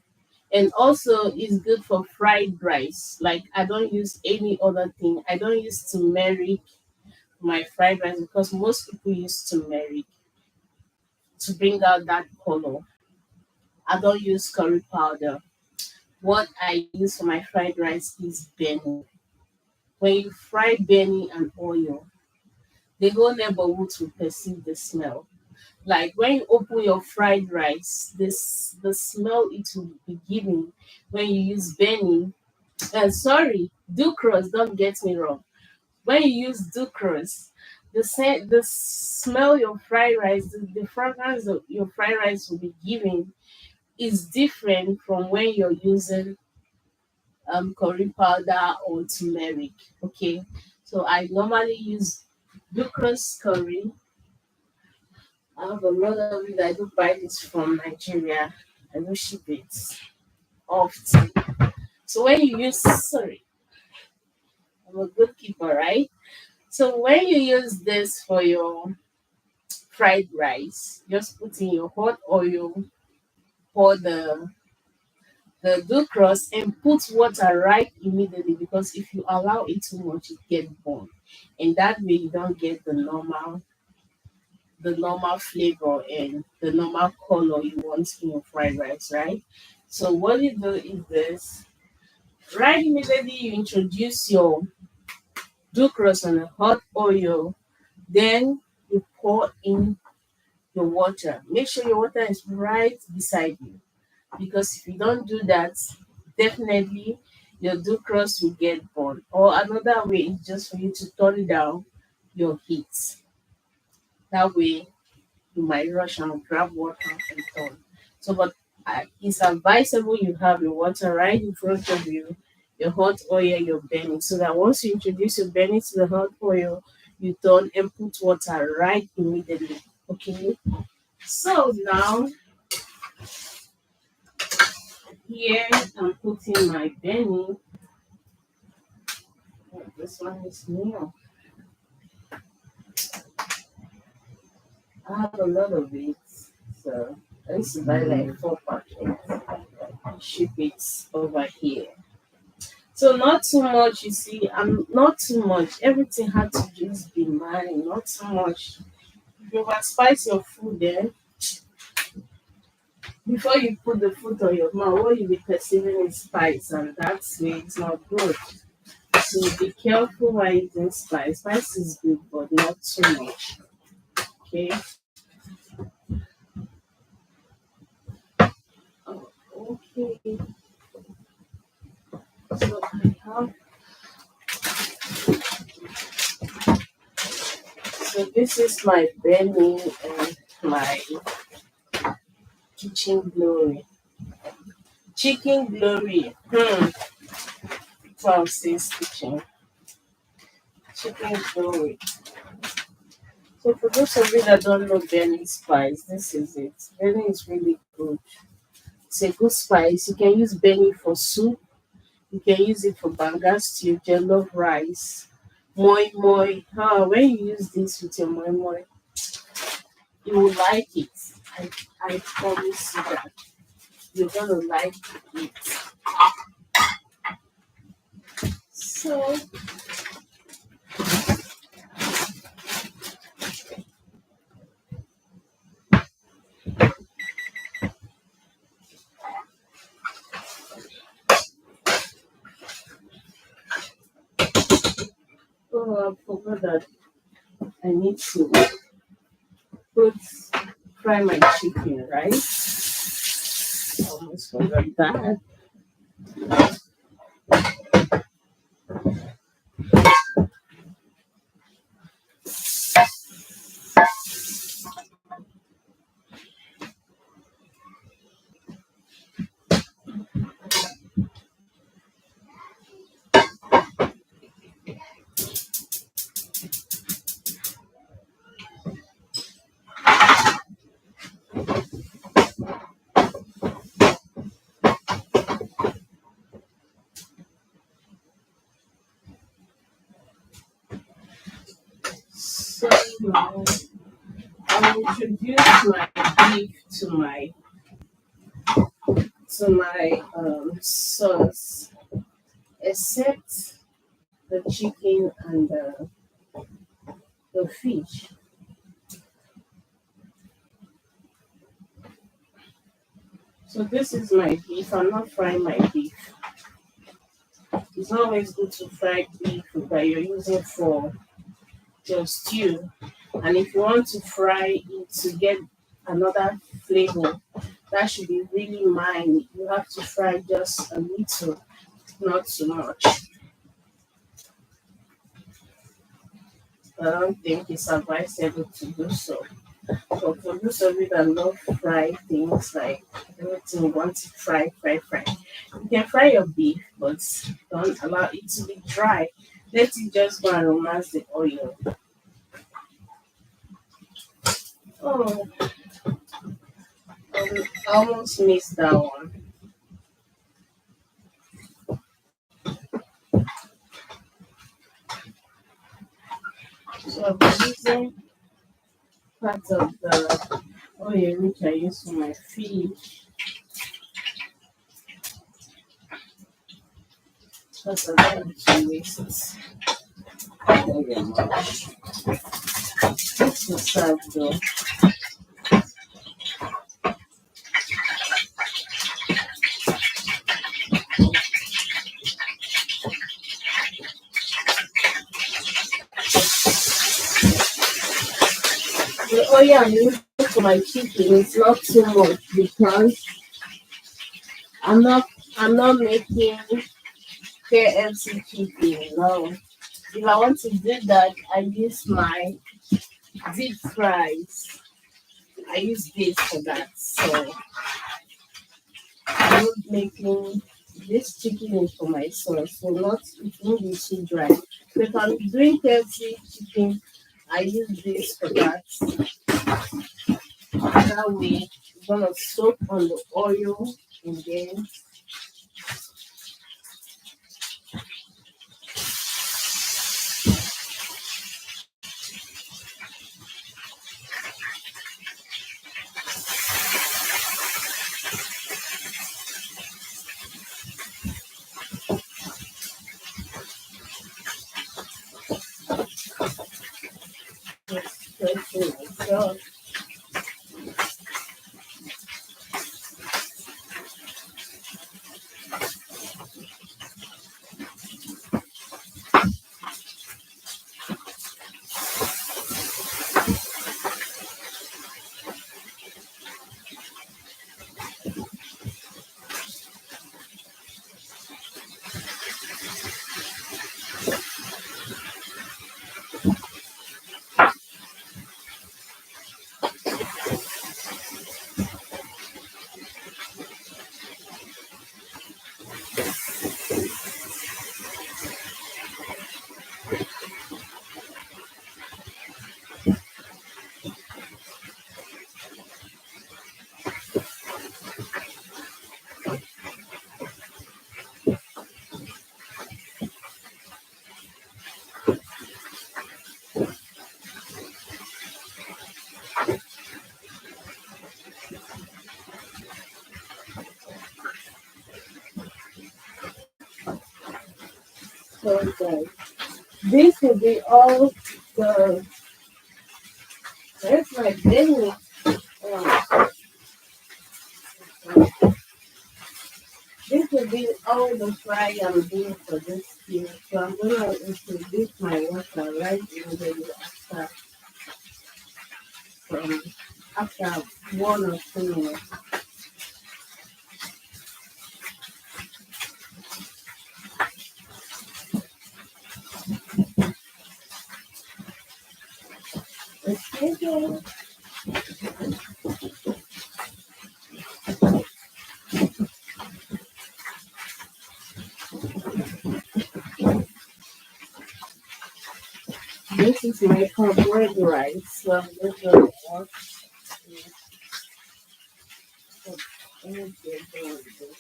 And also it's good for fried rice. Like I don't use any other thing. I don't use turmeric for my fried rice because most people use turmeric to bring out that color. I don't use curry powder. What I use for my fried rice is Benny. When you fry Benny and oil, the whole neighborhood will perceive the smell. Like when you open your fried rice, this the smell it will be giving when you use Benny. Sorry, Ducros, don't get me wrong. When you use dukrus, the smell your fried rice, the fragrance of your fried rice will be giving is different from when you're using curry powder or turmeric. Okay, so I normally use dukrus curry. I have a lot of it. I do buy this from Nigeria. I do ship it often. So when you use, sorry, I'm a good keeper, right? So when you use this for your fried rice, just put in your hot oil, pour the dough crust and put water right immediately, because if you allow it too much, it gets burnt. And that way you don't get the normal flavor and the normal color you want in your fried rice, right? So what you do is this. Right immediately you introduce your dough crust on a hot oil, then you pour in your water. Make sure your water is right beside you, because if you don't do that, definitely your dough crust will get burned. Or another way is just for you to turn down your heat. That way you might rush and grab water and turn. So, but it's advisable you have your water right in front of you, your hot oil, your burning, so that once you introduce your burning to the hot oil, you turn and put water right immediately. Okay. So now here I'm putting my burning. Oh, this one is new. I have a lot of it. So I used to buy like 4 packets. Ship it over here. So not too much, you see. I'm not too much. Everything had to just be mine, not too much. If you spice your food there, before you put the food on your mouth, what you be perceiving is spice, and that's way it's not good. So be careful while eating spice. Spice is good, but not too much. Okay. Oh, okay. So I have. So this is my Benny and my kitchen glory. Chicken glory. From Sis Kitchen. Chicken glory. So for those of you that don't know Benny spice, this is it. Benny is really good. It's a good spice. You can use Benny for soup. You can use it for banga stew, jollof rice, moi moi. When you use this with your moi moi, you will like it. I promise you that you're gonna like it. So I forgot that I need to put fry my chicken, right? I almost forgot that. So now I'll introduce my beef to my sauce, except the chicken and the fish. So this is my beef. I'm not frying my beef. It's always good to fry beef that you're using for your stew. And if you want to fry it to get another flavor, that should be really mine. You have to fry just a little, not too much. I don't think it's advisable to do so. But for those of you that love fry things, like everything you want to fry, you can fry your beef, but don't allow it to be dry. Let it just go and romance the oil. Oh, I almost missed that one. So I'll be using part of the oil which I use for my fish because I don't want to waste it. To serve though. The oil I'm using for my chicken is not too much because I'm not I'm not making KFC chicken. No. If I want to do that, I use my deep fries. I use this for that. So I'm not making this chicken is for my son, so not it won't be too dry. So if I'm doing KFC chicken, I use this for that. That way, it's gonna soak on the oil and then just press it myself. So guys, this will be all the there's my belly. Uh, this will be all the fry I'm doing for this year. So I'm gonna introduce my water right in the after from after 1 or 2 minutes. Okay, this is my cornbread rice. So I'm just gonna wash it. So, let me get going with this.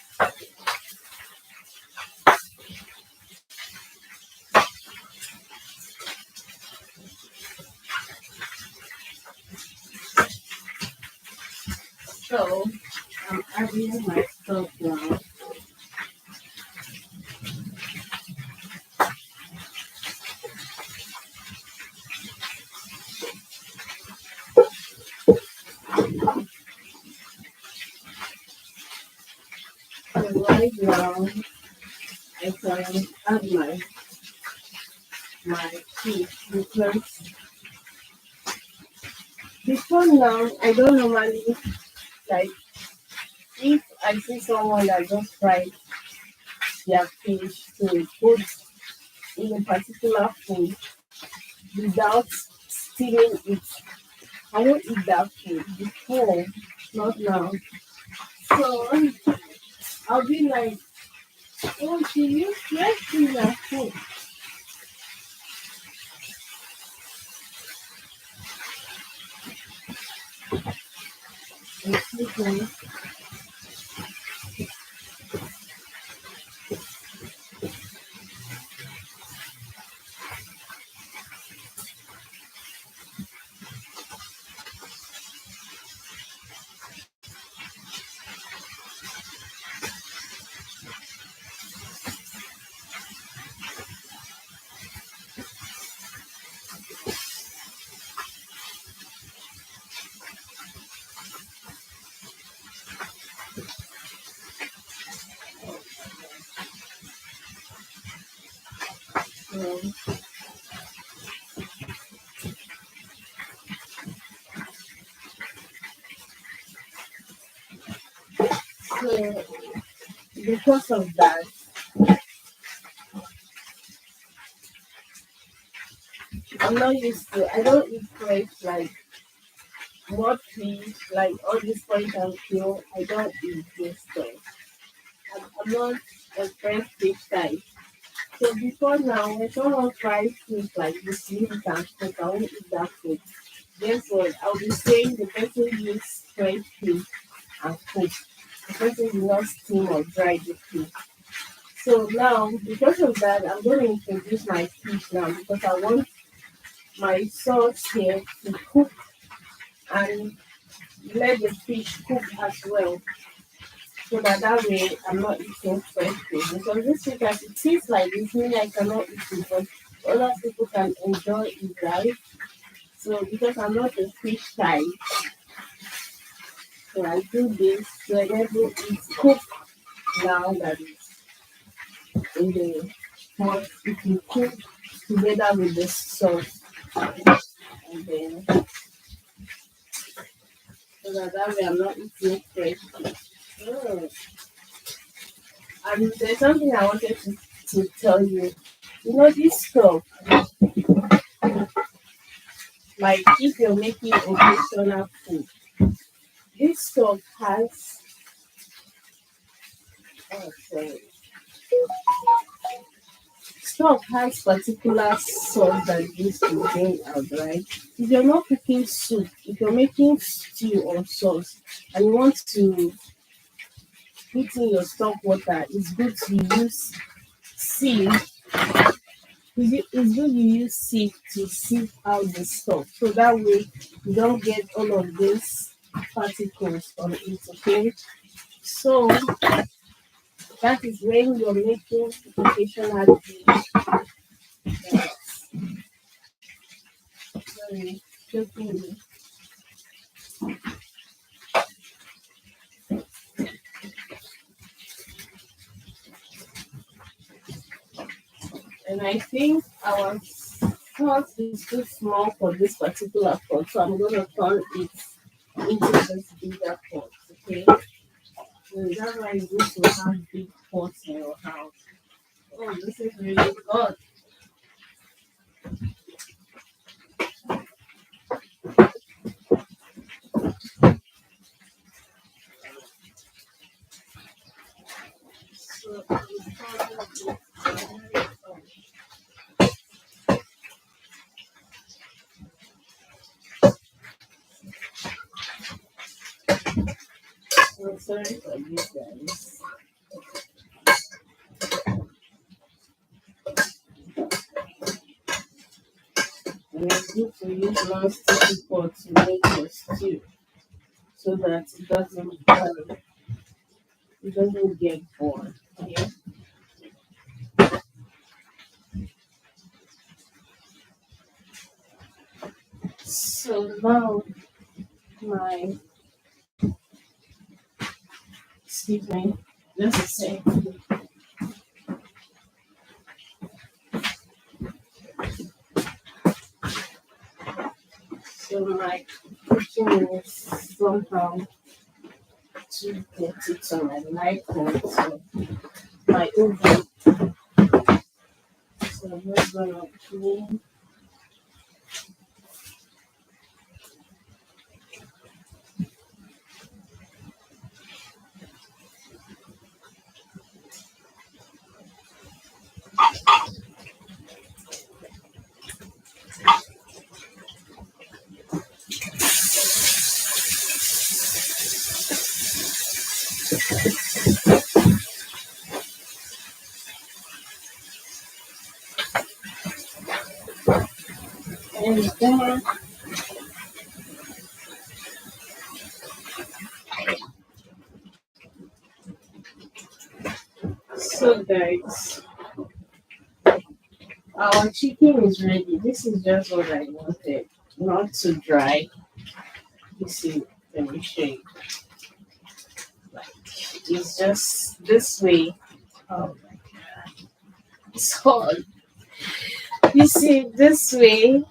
So I'm adding my stuff now. So right now I can add my fish because before now I don't normally like if I see someone that just fried their fish to put in a particular food, without steaming it. I don't eat that food before, not now. So I'll be like, oh, she used fresh food as food. Excuse me. Um, so because of that, I'm not used to. I don't eat fresh like more fish, like all this point and kill. I don't eat this stuff. I'm not a fresh fish type. So before now, when someone fries fish like this, you can cook. I won't eat that food. Guess what? I'll be saying the person used fresh fish and cook. The person did not steam or dry the fish. So now, because of that, I'm going to introduce my fish now because I want my sauce here to cook and let the fish cook as well. So that way I'm not eating fresh food. Because this fish, as it tastes like this, me, I cannot eat it, but other people can enjoy it, right? So because I'm not a fish type, so I do this to enable it cook now that it's in the pot. It will cook together with the sauce. And then so that way I'm not eating fresh food. Oh. And there's something I wanted to tell you. You know this stuff, like if you're making occasional food, this stuff has sorry, stuff has particular sauce that it used to bring out, right? If you're not cooking soup, if you're making stew or sauce and you want to put in your stock water, it's good to use sieve. It's good you use sieve to sieve out the stuff. So that way you don't get all of these particles on it, okay? So that is when you're making occasional dish. Sorry, joking. And I think our pot is too small for this particular pot, so I'm gonna turn it into this bigger pot, okay? So that's why it's good to have big pots in your house. Oh, this is really good. So, so sorry for this, guys. And it's good to use non-sticky pot to make your stew so that it doesn't get bored. Okay. So now my excuse me, just a second. So my kitchen is somehow too dirty to my liking. So my oven. So I'm just gonna clean And then, so guys, our chicken is ready. This is just what I wanted. Not too dry. You see, let me show you. It's just this way. Oh my god. It's hot. You see, this way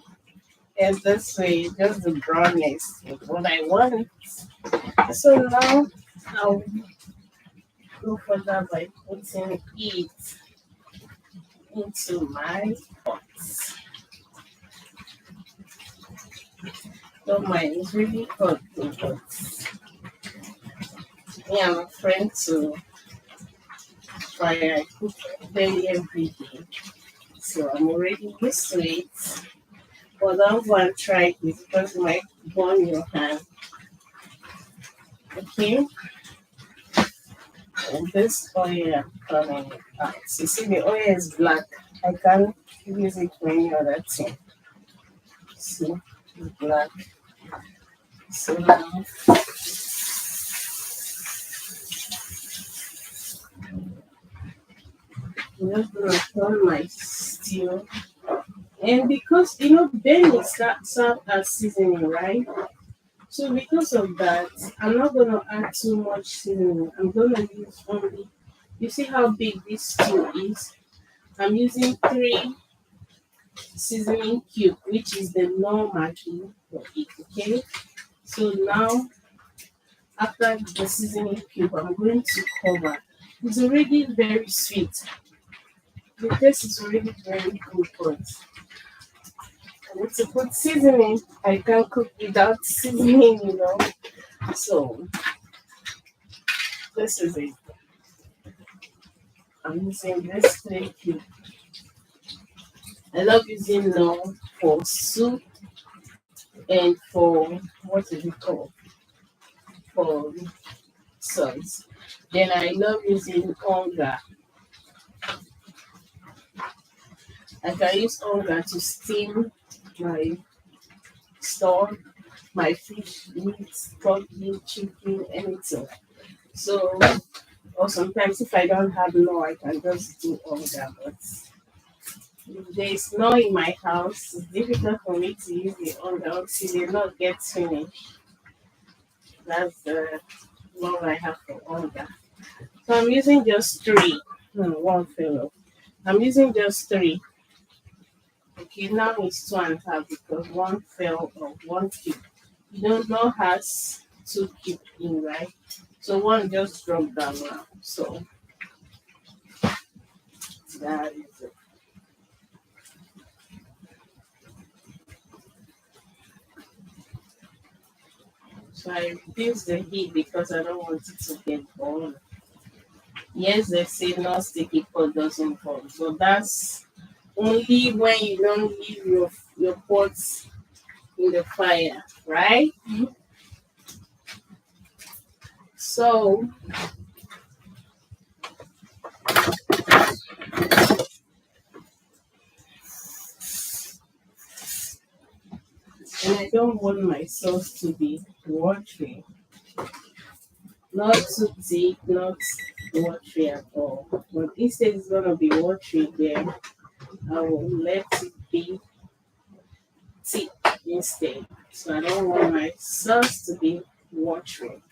and this way, just the brownness is what I want. So now I'll go further by putting it into my pot. Don't mind, it's really hot too, but me and my friend to fire. I cook very every day. So I'm already used to it. But don't go and try it because it might burn your hand. Okay? And this oil coming out. You see the oil is black. I can't use it for any other thing. See? It's black. So now I'm just gonna turn my stew. And because then it serve as seasoning, right? So because of that, I'm not gonna add too much seasoning. I'm gonna use only. You see how big this stew is? I'm using 3 seasoning cube, which is the normal cube for it. Okay. So now after the seasoning cube, I'm going to cover. It's already very sweet. The taste is already very good, but I need to put seasoning. I can't cook without seasoning. So this is it. I'm using this 3 cube. I love using now for soup and for what is it called? For sauce. Then I love using onga. I can use onga to steam my stock, my fish, meat, turkey, chicken, anything. So, or sometimes if I don't have no, I can just do onga. But if there is no in my house, it's difficult for me to use the onga until the not gets finished. That's the one I have for onga. So I'm using just 3. One fellow. I'm using just 3. Okay, now it's 2.5 because one fell of 1 cube. You don't know has 2 cube in, right? So one just dropped down now. So that is it. So I reduce the heat because I don't want it to get burned. Yes, they say no sticky pot doesn't burn. So that's only when you don't leave your pots in the fire, right? So, and I don't want my sauce to be watery, not too thick, not watery at all. But instead it's gonna be watery, then I will let it be thick instead. So I don't want my sauce to be watery.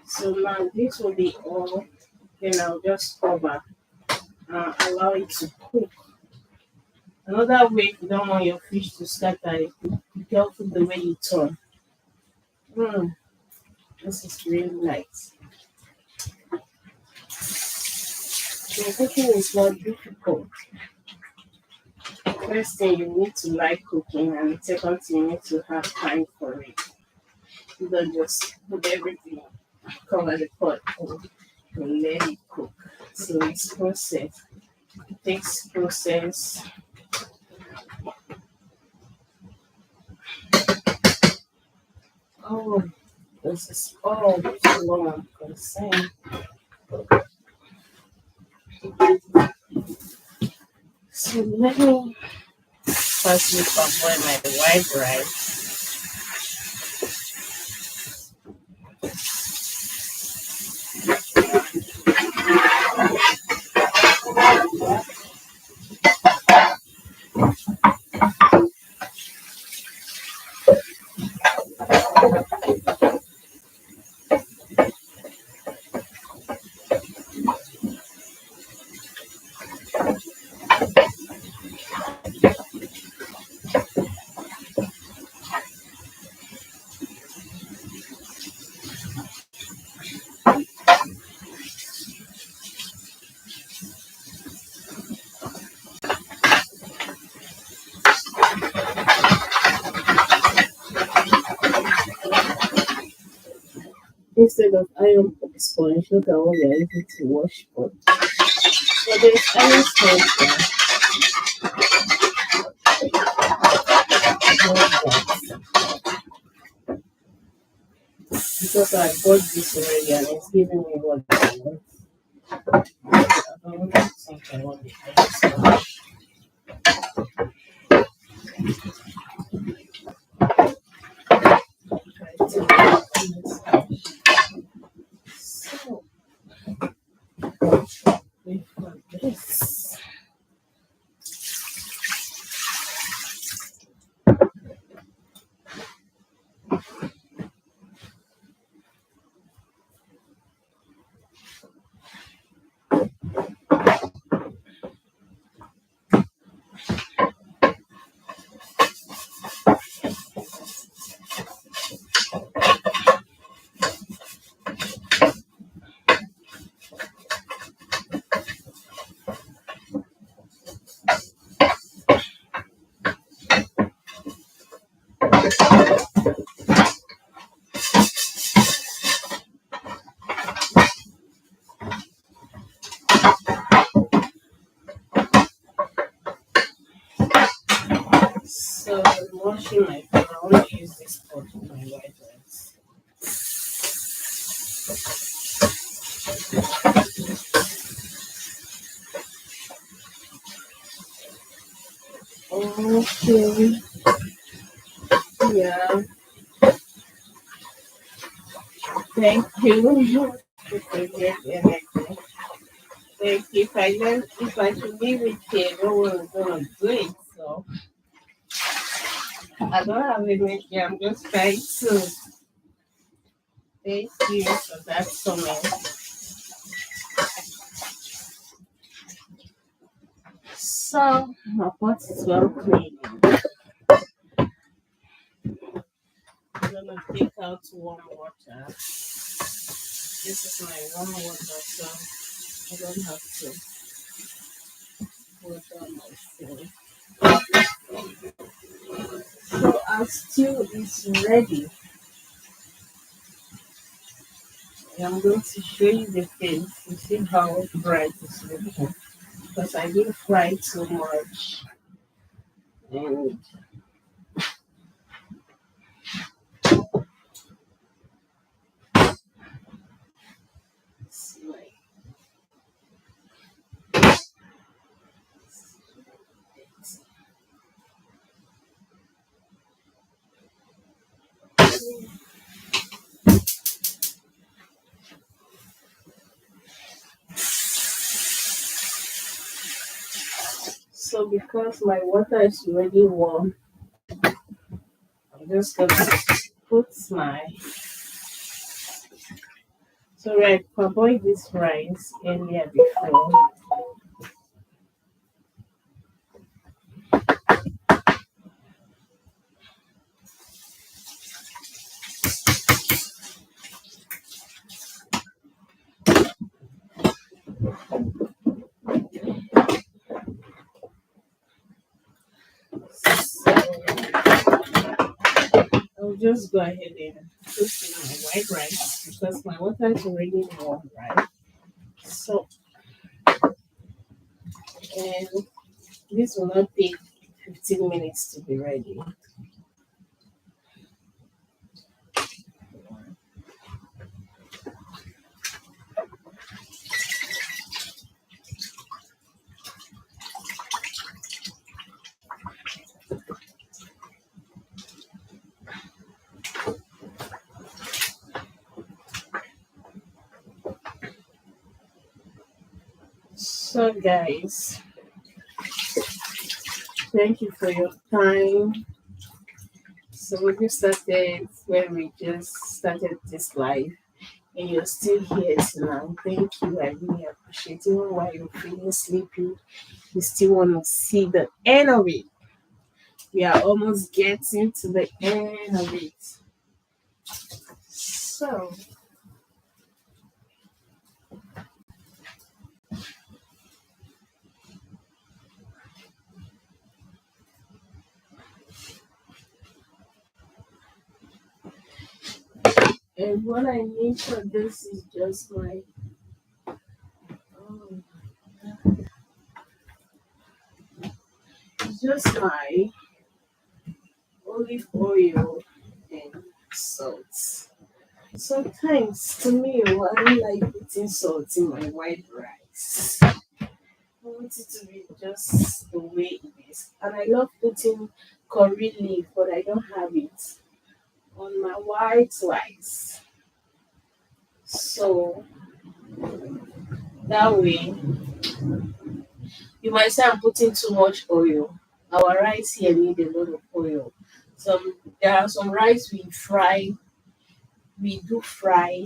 So now this will be all. Then I'll just cover and allow it to cook. Another way, if you don't want your fish to scatter, be careful the way you turn. Mm, this is really nice. So cooking is not difficult. First thing you need to like cooking, and second thing you need to have time for it. You don't just put everything, cover the pot, and let it cook. So it's process. It takes process. Oh, this is all too long. Concern. So let me firstly parboil my white rice. Instead of iron sponge, look at what we are using to wash pot. So there's iron sponge there. Because I bought this already and it's giving me what I want. I don't think I want the iron sponge. Try to so we've got this. So I'm washing my phone. I want to use this pot for my white rice. Okay. Yeah. Thank you. Thank you. If I should leave it here, no one is gonna do it. So I don't have energy. I'm just trying to. Thank you for that comment. So my pot is well clean. I'm gonna take out warm water. This is my warm water, so I don't have to water myself. So our stew is ready. I'm going to show you the face to see how bright it's looking. Because I didn't fry too much. And it's like so because my water is already warm, I'm just gonna put my so I parboiled this rice earlier before. So I'll just go ahead and put in my white rice because my water is already warm, right? So and this will not take 15 minutes to be ready. So, guys, thank you for your time. So, we just started when we just started this live, and you're still here now. Thank you. I really appreciate it. Even while you're feeling sleepy, you still want to see the end of it. We are almost getting to the end of it. So, and what I need for this is just my, oh, it's just my olive oil and salt. Sometimes, to me, I don't like putting salt in my white rice. I want it to be just the way it is. And I love putting curry leaf, but I don't have it on my white rice. So that way, you might say I'm putting too much oil. Our rice here need a lot of oil. There are some rice we do fry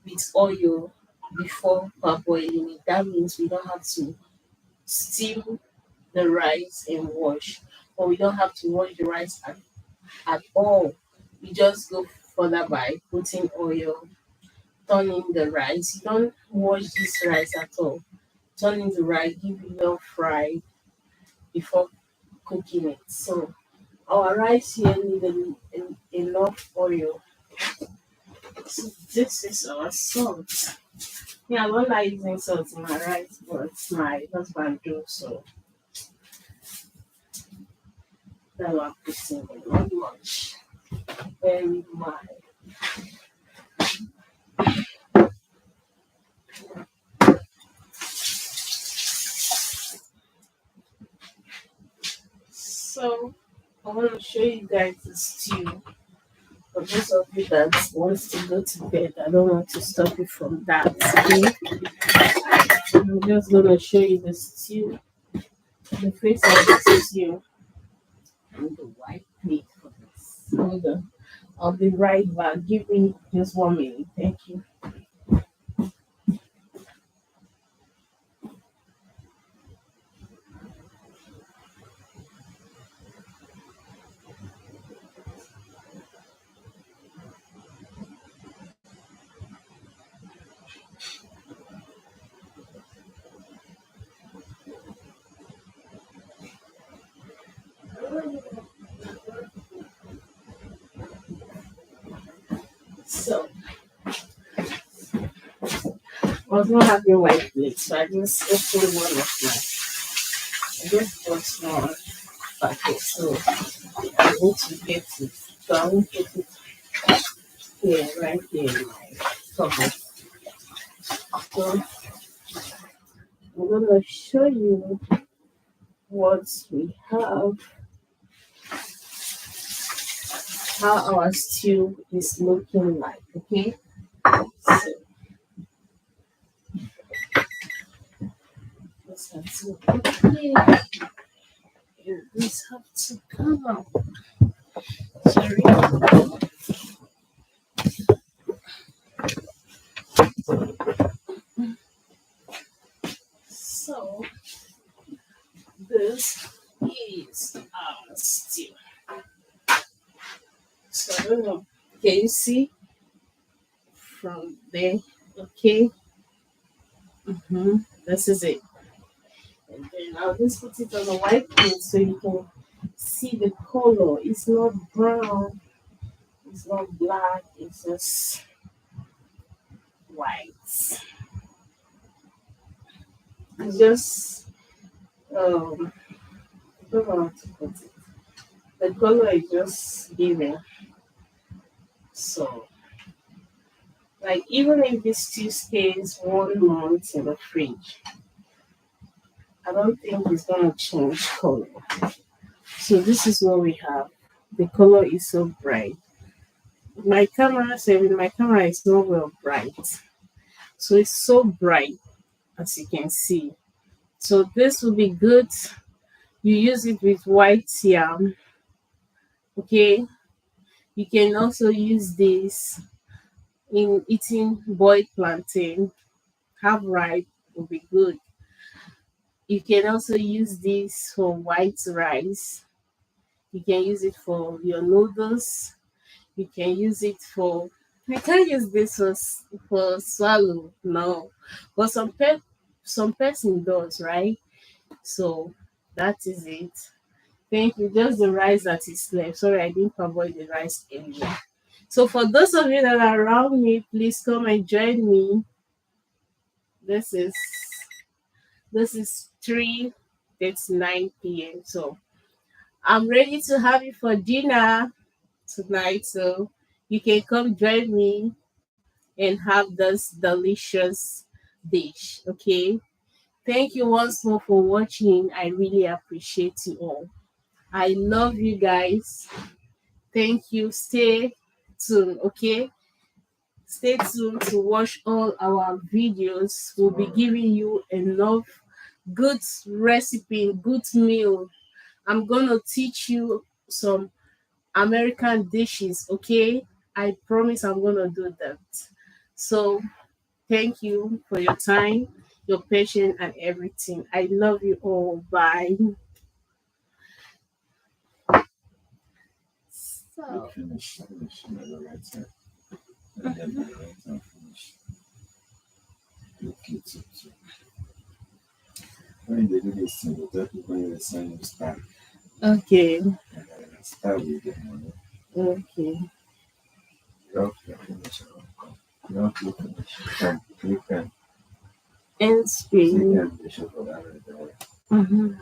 with oil before parboiling it. That means we don't have to steam the rice and wash, or we don't have to wash the rice at all. We just go further by putting oil, turning the rice. You don't wash this rice at all. Turning the rice, give it well fried before cooking it. So our rice here need enough oil. So this is our salt. Yeah, I don't like using salt in my rice, but my husband do, so that's what I'm putting in. Not much. Very much. So I want to show you guys the stew. For those of you that wants to go to bed, I don't want to stop you from that. Okay? I'm just gonna show you the stew, the face of the stew, and the white plate for this. Hold on. I'll be right back. Give me just 1 minute. Thank you. So I was not having white plate, so I just opened one of my. I just bought one packet, so I need to get it. So I will put it here, right here in my cupboard. So I'm gonna show you what we have, how our stew is looking like. Okay, so this has to okay, and this have to come out. Sorry. So this is our stew. So I don't know. Can you see from there? Okay. This is it. And then I'll just put it on a white plate so you can see the color. It's not brown, it's not black, it's just white. It's just I don't know how to put it. The color is just giving. So like even if this stew stays 1 month in the fridge, I don't think it's gonna change color. So this is what we have. The color is so bright. My camera is not well bright. So it's so bright. as you can see. So this will be good. You use it with white yam. Okay. You can also use this in eating boiled plantain. Half ripe will be good. You can also use this for white rice. You can use it for your noodles. You can use it for. I can't use this for swallow. No, but some person does, right? So that is it. Thank you. Just the rice that is left. Sorry, I didn't avoid the rice earlier. So for those of you that are around me, please come and join me. This is this is 3:39 p.m. So I'm ready to have you for dinner tonight. So you can come join me and have this delicious dish. Okay. Thank you once more for watching. I really appreciate you all. I love you guys. Thank you. Stay tuned. Okay. Stay tuned to watch all our videos. We'll be giving you enough good recipe, good meal. I'm gonna teach you some American dishes, okay? I promise I'm gonna do that. So thank you for your time, your patience, and everything. I love you all. Bye. So, Finish. You know, the right time. And then the right time finish. Okay, so when they do this thing, they tell people you sign you start. okay, And then start with the money. okay. You have to finish. You have to finish. Come, click and End click screen. and they show for that. Mhm.